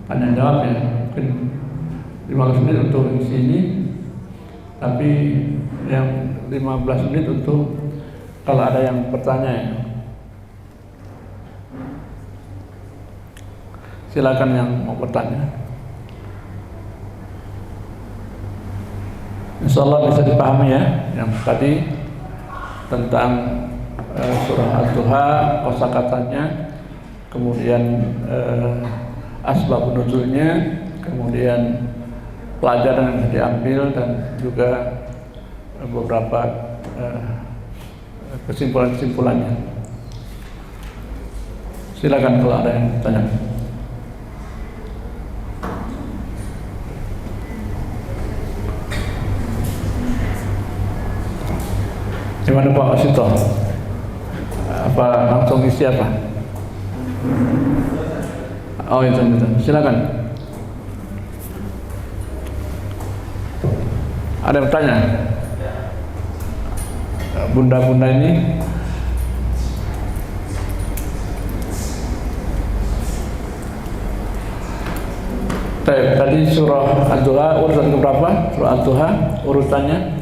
tanya jawab ya, mungkin 15 menit untuk isi ini, tapi yang 15 menit untuk kalau ada yang bertanya ya. Silakan yang mau bertanya. Insyaallah bisa dipahami ya yang tadi tentang surah Al-Duha, kosakatanya, kemudian asbab nuzulnya, kemudian pelajaran yang bisa diambil dan juga beberapa kesimpulan-kesimpulannya. Silakan kalau ada yang tanya. Gimana Pak Wasito? Apa langsung isi apa? Oh itu. Silakan. Ada yang bertanya? Bunda-bunda ini tadi surah Al-Duha urutan berapa? Surah Al-Duha urutannya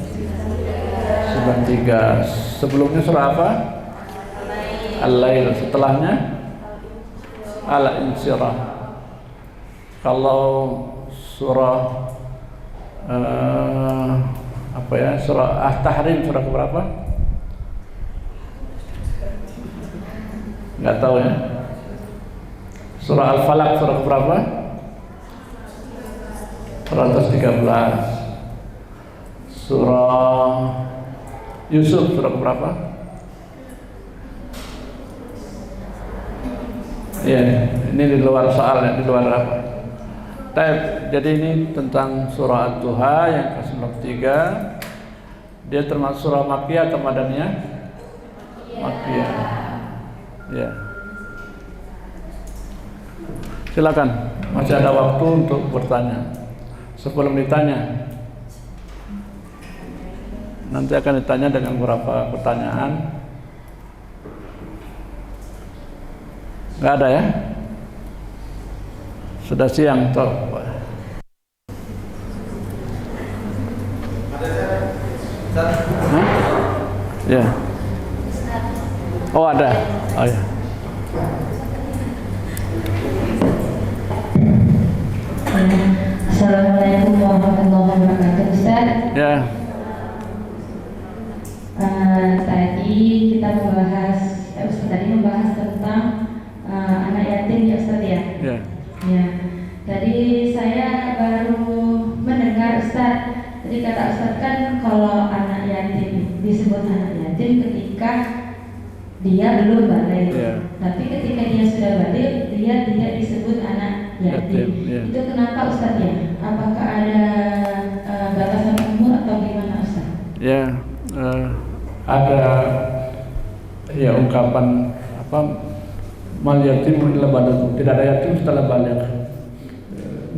93. Sebelumnya surah apa? Al-Lail. Setelahnya Al-Insyirah. Kalau surah surah At-Tahrim surah keberapa? Nggak tahu ya. Surah Al-Falaq surah keberapa? 113. Surah Yusuf surah keberapa? Iya, Ini di luar soal ya, di luar apa. Jadi ini tentang surah Ad-Duha yang ke-93. Dia termasuk surah Makkiyah atau Madaniyah? Makkiyah. Ya. Silakan, masih ada waktu untuk bertanya. Sebelum ditanya, nanti akan ditanya dengan beberapa pertanyaan. Nggak ada ya? Sudah siang toh. Hah? Ya. Oh ada. Oh ya. Assalamualaikum warahmatullahi wabarakatuh, Ustaz. Ya. Tadi kita membahas tentang anak yatim ya Ustaz ya. Ya. Ya. Tadi saya baru mendengar Ustaz. Tadi kata Ustaz kan kalau anak yatim disebut anak yatim ketika dia belum balik. Ya. Tapi ketika dia sudah balik, dia tidak disebut anak yatim. Ya. Itu kenapa Ustaz ya? Apakah ada batasan umur atau gimana Ustaz? Ya, ada ya ungkapan apa, mal yatim illa ba'da, tidak ada yatim setelah balik.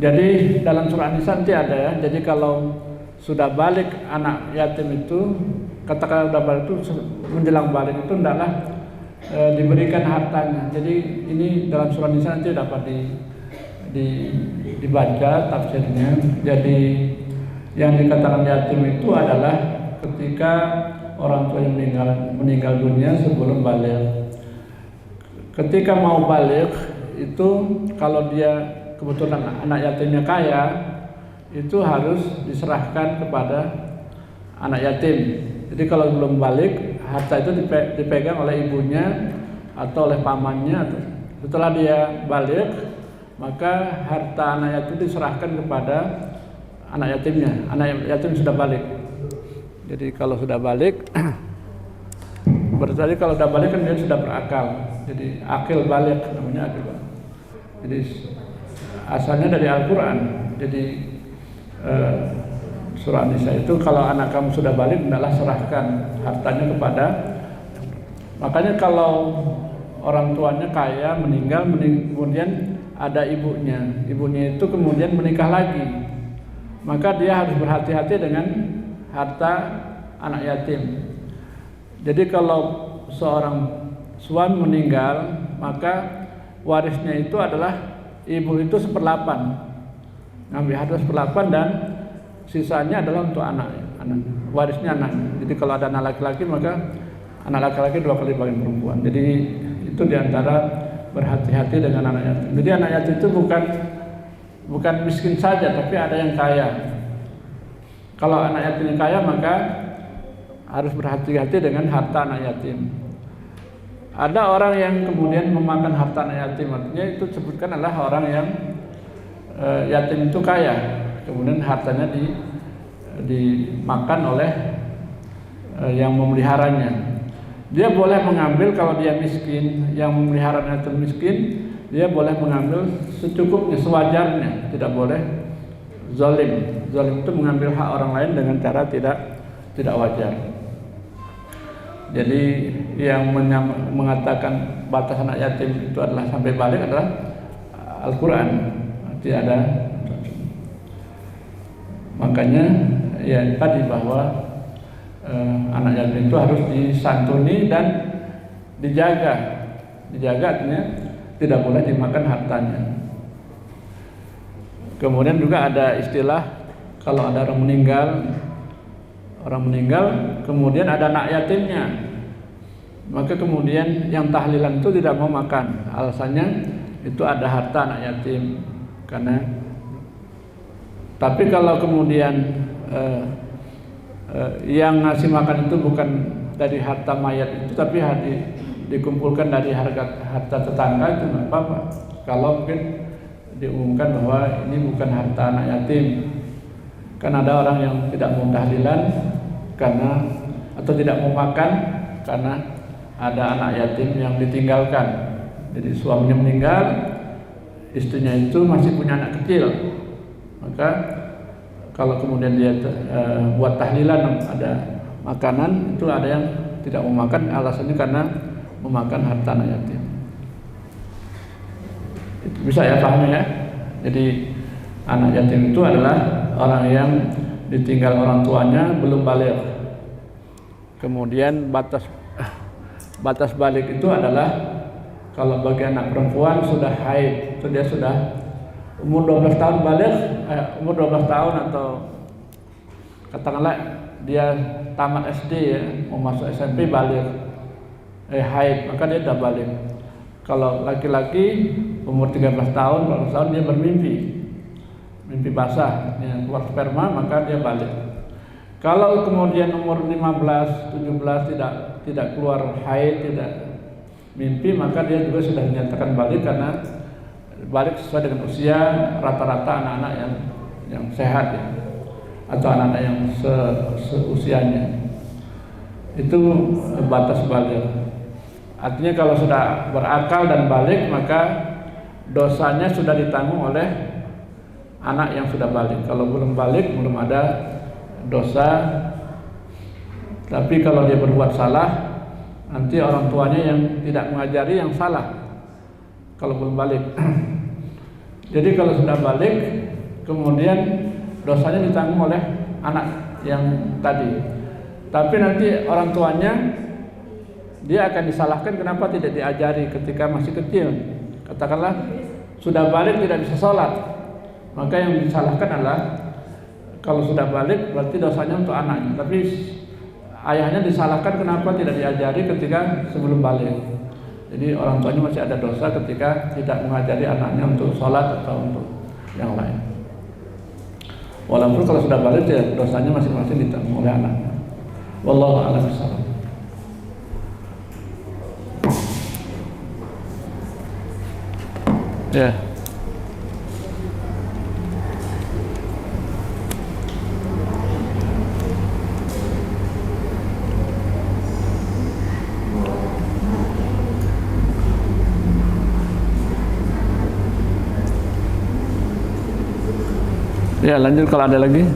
Jadi dalam surah An-Nisa nanti ada ya. Jadi kalau sudah balik anak yatim itu, katakan sudah balik itu menjelang balik itu hendaklah diberikan hartanya. Jadi ini dalam surah An-Nisa nanti dapat dibaca tafsirnya. Jadi yang dikatakan yatim itu adalah ketika orang tua yang meninggal dunia sebelum balik. Ketika mau balik itu kalau dia kebetulan anak yatimnya kaya, itu harus diserahkan kepada anak yatim. Jadi kalau belum balik, harta itu dipegang oleh ibunya atau oleh pamannya. Setelah dia balik, maka harta anak yatim diserahkan kepada anak yatimnya. Anak yatim sudah balik. Jadi kalau sudah balik, berarti kalau sudah balik kan dia sudah berakal. Jadi akil balik namanya akil balik. Jadi asalnya dari Al-Quran. Jadi surah An-Nisa itu kalau anak kamu sudah balik, hendaklah serahkan hartanya kepada. Makanya kalau orang tuanya kaya meninggal, kemudian ada ibunya itu kemudian menikah lagi, maka dia harus berhati-hati dengan harta anak yatim. Jadi kalau seorang suami meninggal, maka warisnya itu adalah ibu itu 1/8, ngambil harta 1/8 dan sisanya adalah untuk anak, warisnya anak. Jadi kalau ada anak laki-laki, maka anak laki-laki 2 kali bagian perempuan. Jadi itu diantara berhati-hati dengan anak yatim. Jadi anak yatim itu bukan miskin saja, tapi ada yang kaya. Kalau anak yatim yang kaya, maka harus berhati-hati dengan harta anak yatim. Ada orang yang kemudian memakan harta anak yatim, artinya itu disebutkan adalah orang yang yatim itu kaya, kemudian hartanya dimakan oleh yang memeliharanya. Dia boleh mengambil kalau dia miskin, yang memelihara yatim miskin, dia boleh mengambil secukupnya, sewajarnya, tidak boleh zalim. Zalim itu mengambil hak orang lain dengan cara tidak wajar. Jadi yang mengatakan batas anak yatim itu adalah sampai balik adalah Al-Quran. Tidak ada. Makanya ya tadi bahwa anak yatim itu harus disantuni dan dijaga. Dijaga artinya tidak boleh dimakan hartanya. Kemudian juga ada istilah kalau ada orang meninggal kemudian ada anak yatimnya, maka kemudian yang tahlilan itu tidak mau makan. Alasannya itu ada harta anak yatim. Tapi kalau kemudian yang ngasih makan itu bukan dari harta mayat itu, tapi dikumpulkan dari harta tetangga, itu nggak apa-apa. Kalau mungkin diumumkan bahwa ini bukan harta anak yatim. Kan ada orang yang tidak mau tahlilan atau tidak mau makan karena ada anak yatim yang ditinggalkan. Jadi suaminya meninggal, istrinya itu masih punya anak kecil, maka kalau kemudian dia buat tahlilan ada makanan, itu ada yang tidak mau makan, alasannya karena memakan harta anak yatim. Bisa ya pahami ya? Jadi anak yatim itu adalah orang yang ditinggal orang tuanya belum balik. Kemudian batas balik itu adalah kalau bagi anak perempuan sudah haid, itu dia sudah umur 12 tahun balik, umur 12 tahun atau katakanlah dia tamat SD ya, mau masuk SMP balik, haid, maka dia sudah balik. Kalau laki-laki umur 13 tahun, 14 tahun dia bermimpi, mimpi basah, ya, keluar sperma, maka dia balik. Kalau kemudian umur 15, 17 tidak keluar haid, tidak mimpi, maka dia juga sudah dinyatakan balik karena balik sesuai dengan usia rata-rata anak-anak yang sehat ya, atau anak-anak yang seusianya. Itu batas balik. Artinya kalau sudah berakal dan balik, maka dosanya sudah ditanggung oleh anak yang sudah balik. Kalau belum balik, belum ada dosa. Tapi kalau dia berbuat salah, nanti orang tuanya yang tidak mengajari yang salah kalau belum balik. Jadi kalau sudah balik, kemudian dosanya ditanggung oleh anak yang tadi. Tapi nanti orang tuanya, dia akan disalahkan kenapa tidak diajari ketika masih kecil. Katakanlah sudah balik tidak bisa sholat, maka yang disalahkan adalah kalau sudah balik berarti dosanya untuk anaknya. Tapi ayahnya disalahkan kenapa tidak diajari ketika sebelum balik. Jadi orang tuanya masih ada dosa ketika tidak mengajari anaknya untuk sholat atau untuk yang lain. Walaupun kalau sudah balik ya dosanya masing-masing ditanggung oleh anaknya. Wallahu a'lam bishawab. Ya. Ya, lanjut kalau ada lagi.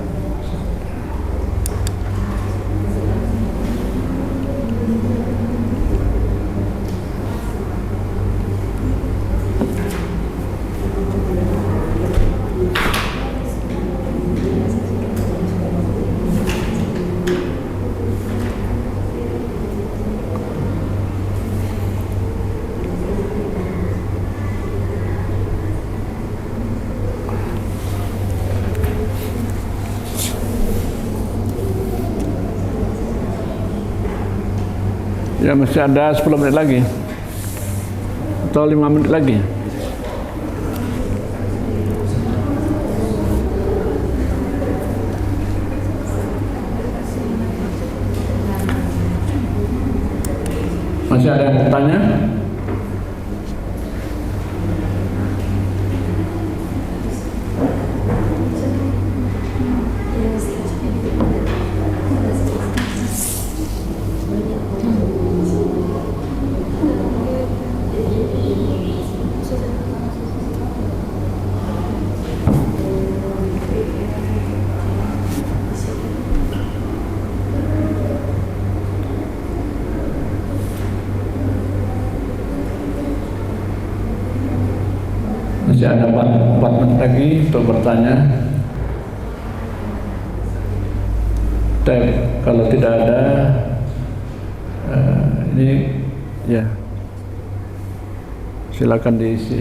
Ya, masih ada 10 menit lagi atau 5 menit lagi. Masih ada yang bertanya? Masih ada 4 menit lagi untuk bertanya. Kalau tidak ada, ini ya silakan diisi.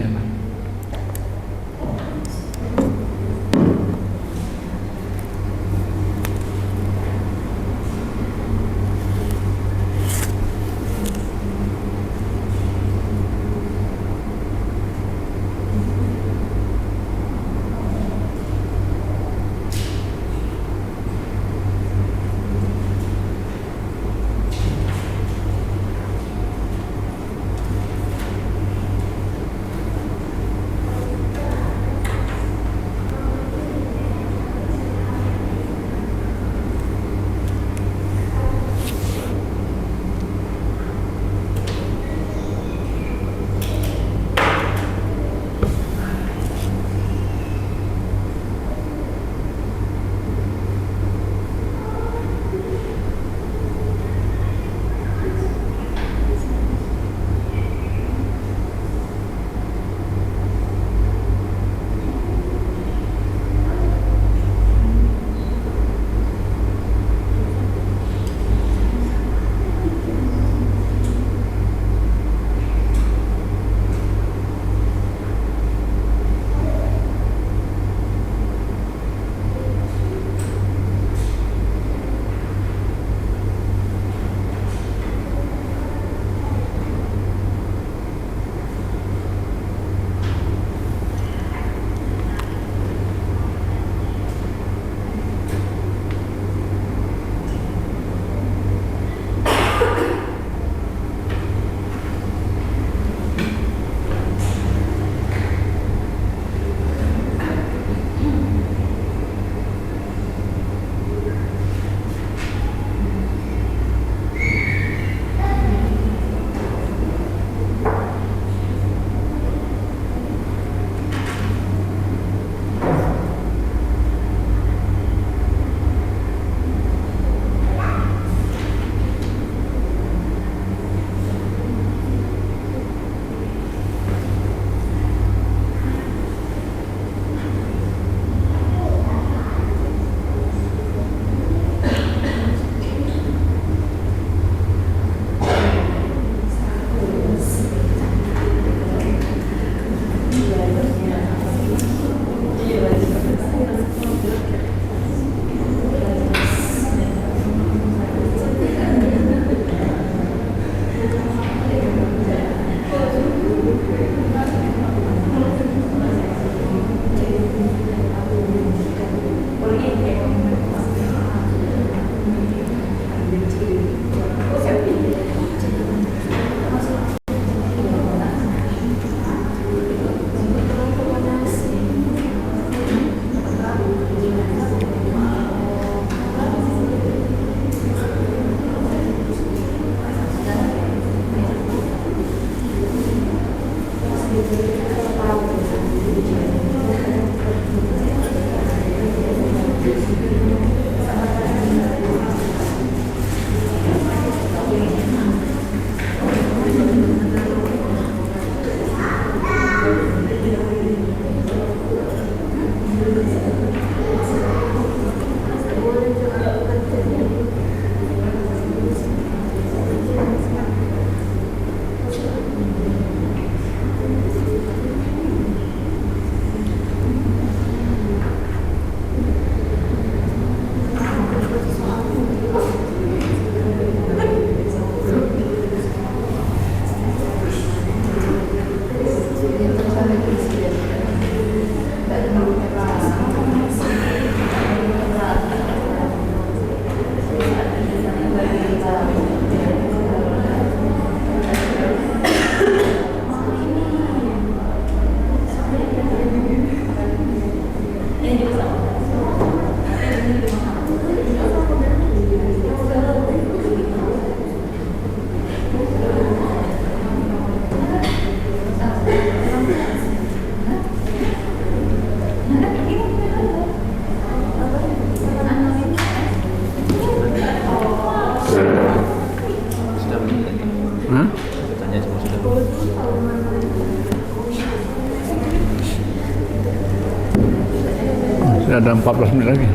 Masih ada 14 menit lagi.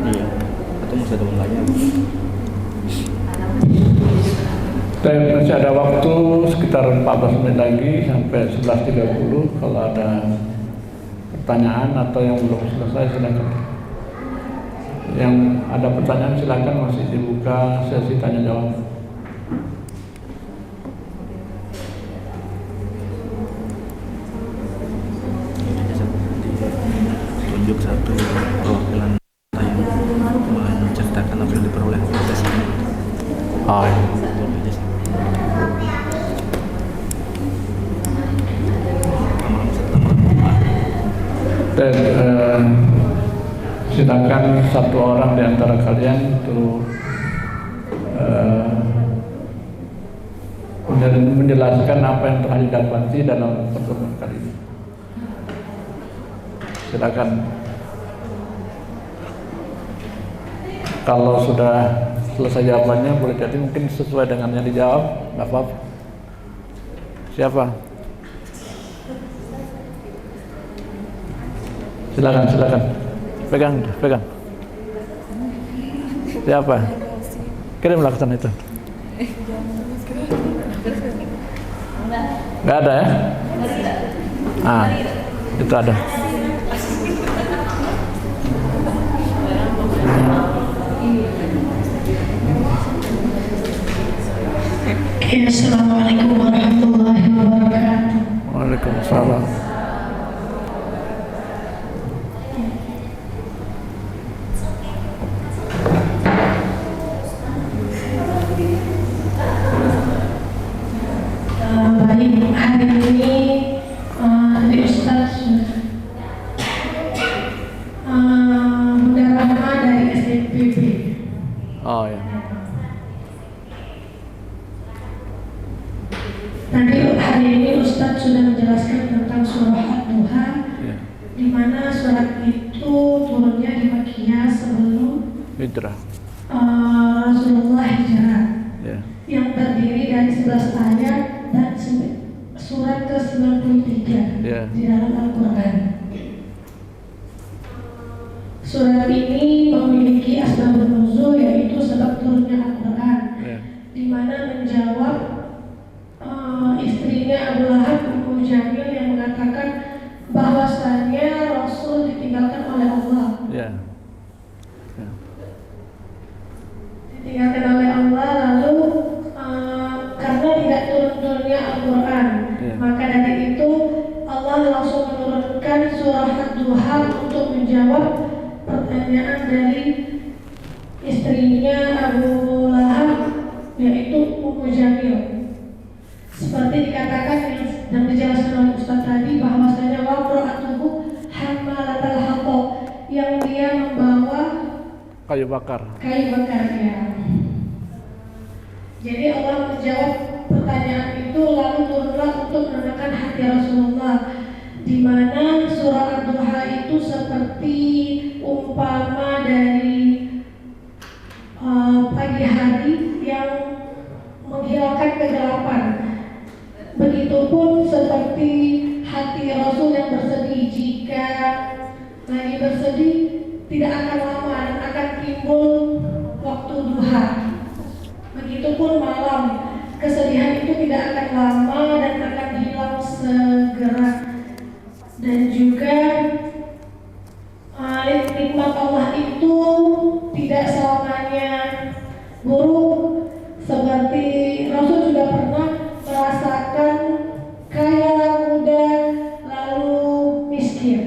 Iya. Atau masih ada lagi? Dan masih ada waktu sekitar 14 menit lagi sampai 11.30. Kalau ada pertanyaan atau yang belum selesai silakan. Yang ada pertanyaan silakan, masih dibuka sesi tanya jawab. Tunjuk satu perwakilan yang menceritakan apa yang diperoleh oleh tes ini. Oh, iya. Dan silakan satu orang di antara kalian untuk menjelaskan apa yang telah didapati dalam pertemuan kali ini. Silakan. Kalau sudah selesai jawabannya boleh jadi mungkin sesuai dengan yang dijawab, nggak apa-apa. Siapa? Silakan. Pegang. Siapa? Kirimlah ke sana itu. Nggak ada ya? Itu ada. Assalamualaikum warahmatullahi wabarakatuh. Waalaikumsalam. Baik, hari ini dari Ustaz Bunda Rahma dari SDPP. Oh ya. Tadi hari ini Ustaz sudah menjelaskan tentang surah Ad-Duha, di mana surat itu turunnya di Makkiyah sebelum Hijrah. Rasulullah hijrah, yang terdiri dari 11 ayat dan surat ke-93 di dalam Al-Quran. Surat ini memiliki asbabun nuzul, yaitu sebab turunnya Al-Quran, di mana menjawab istrinya Abu Lahab, Ummu Jamil, yang mengatakan bahwasannya Rasul ditinggalkan oleh Allah. Ditinggalkan oleh Allah, lalu karena tidak turun-turunnya Al-Quran, maka dari itu Allah langsung menurunkan surah Ad-Duha untuk menjawab pertanyaan dari istrinya Abu Lahab, yaitu Ummu Jamil. Seperti dikatakan dan dijelaskan oleh Ustaz tadi, bahwasanya waqra'atuhu hammalatal hatab, yang dia membawa kayu bakar ya. Jadi Allah menjawab pertanyaan itu, lalu turunlah untuk menenangkan hati Rasulullah, di mana surah Ad-Duha itu seperti umpama dari pagi hari yang menghilangkan kegelapan. Begitupun seperti hati Rasul yang bersedih, jika lagi bersedih tidak akan lama dan akan timbul waktu duha. Begitupun malam, kesedihan itu tidak akan lama dan akan hilang segera. Dan juga nikmat Allah itu tidak selamanya buruk. Seperti Rasul juga pernah merasakan kaya, muda, lalu miskin.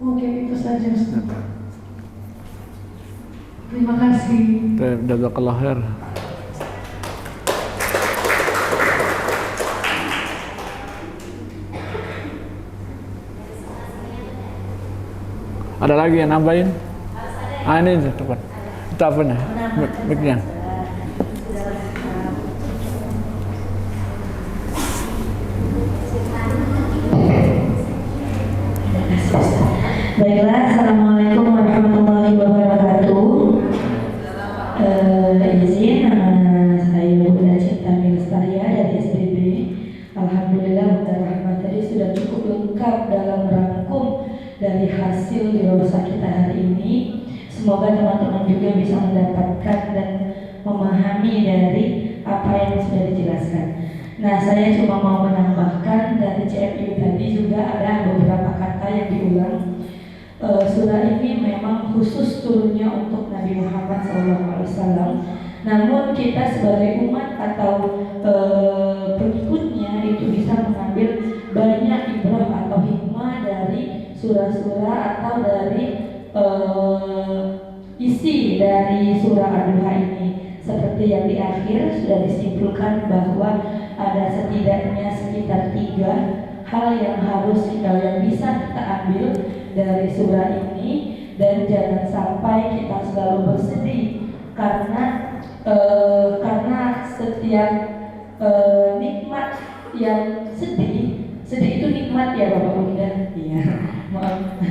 Mungkin itu saja, Ustaz. Terima kasih. Jazakallah khair. Ada lagi yang nambahin? Ini tepat. Itu apa nih? Mic-nya. Baiklah, Assalamualaikum warahmatullahi wabarakatuh. Izin, nama saya Bunda Cinta Milstaria dari SDB. Alhamdulillah, Bunda Rahmat tadi sudah cukup lengkap dalam merangkum memahami dari apa yang sudah dijelaskan. Nah, saya cuma mau menambahkan dari CFI tadi juga ada beberapa kata yang diulang. Surah ini memang khusus turunnya untuk Nabi Muhammad SAW. Namun kita sebagai umat atau pengikutnya itu bisa mengambil banyak ibrah atau hikmah dari surah-surah atau dari isi dari surah Ad-Duha ini. Seperti yang di akhir sudah disimpulkan bahwa ada setidaknya sekitar 3 hal yang harus yang bisa kita ambil dari surah ini, dan jangan sampai kita selalu bersedih karena setiap nikmat yang sedih itu nikmat ya Bapak Bunda. Iya, maaf.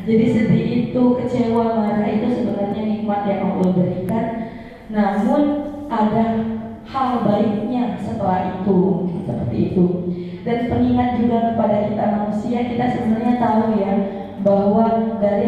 Jadi sedih itu, kecewa, marah itu sebenarnya nikmat yang Allah berikan. Namun ada hal baiknya setelah itu, seperti itu. Dan pengingat juga kepada kita manusia, kita sebenarnya tahu ya bahwa dari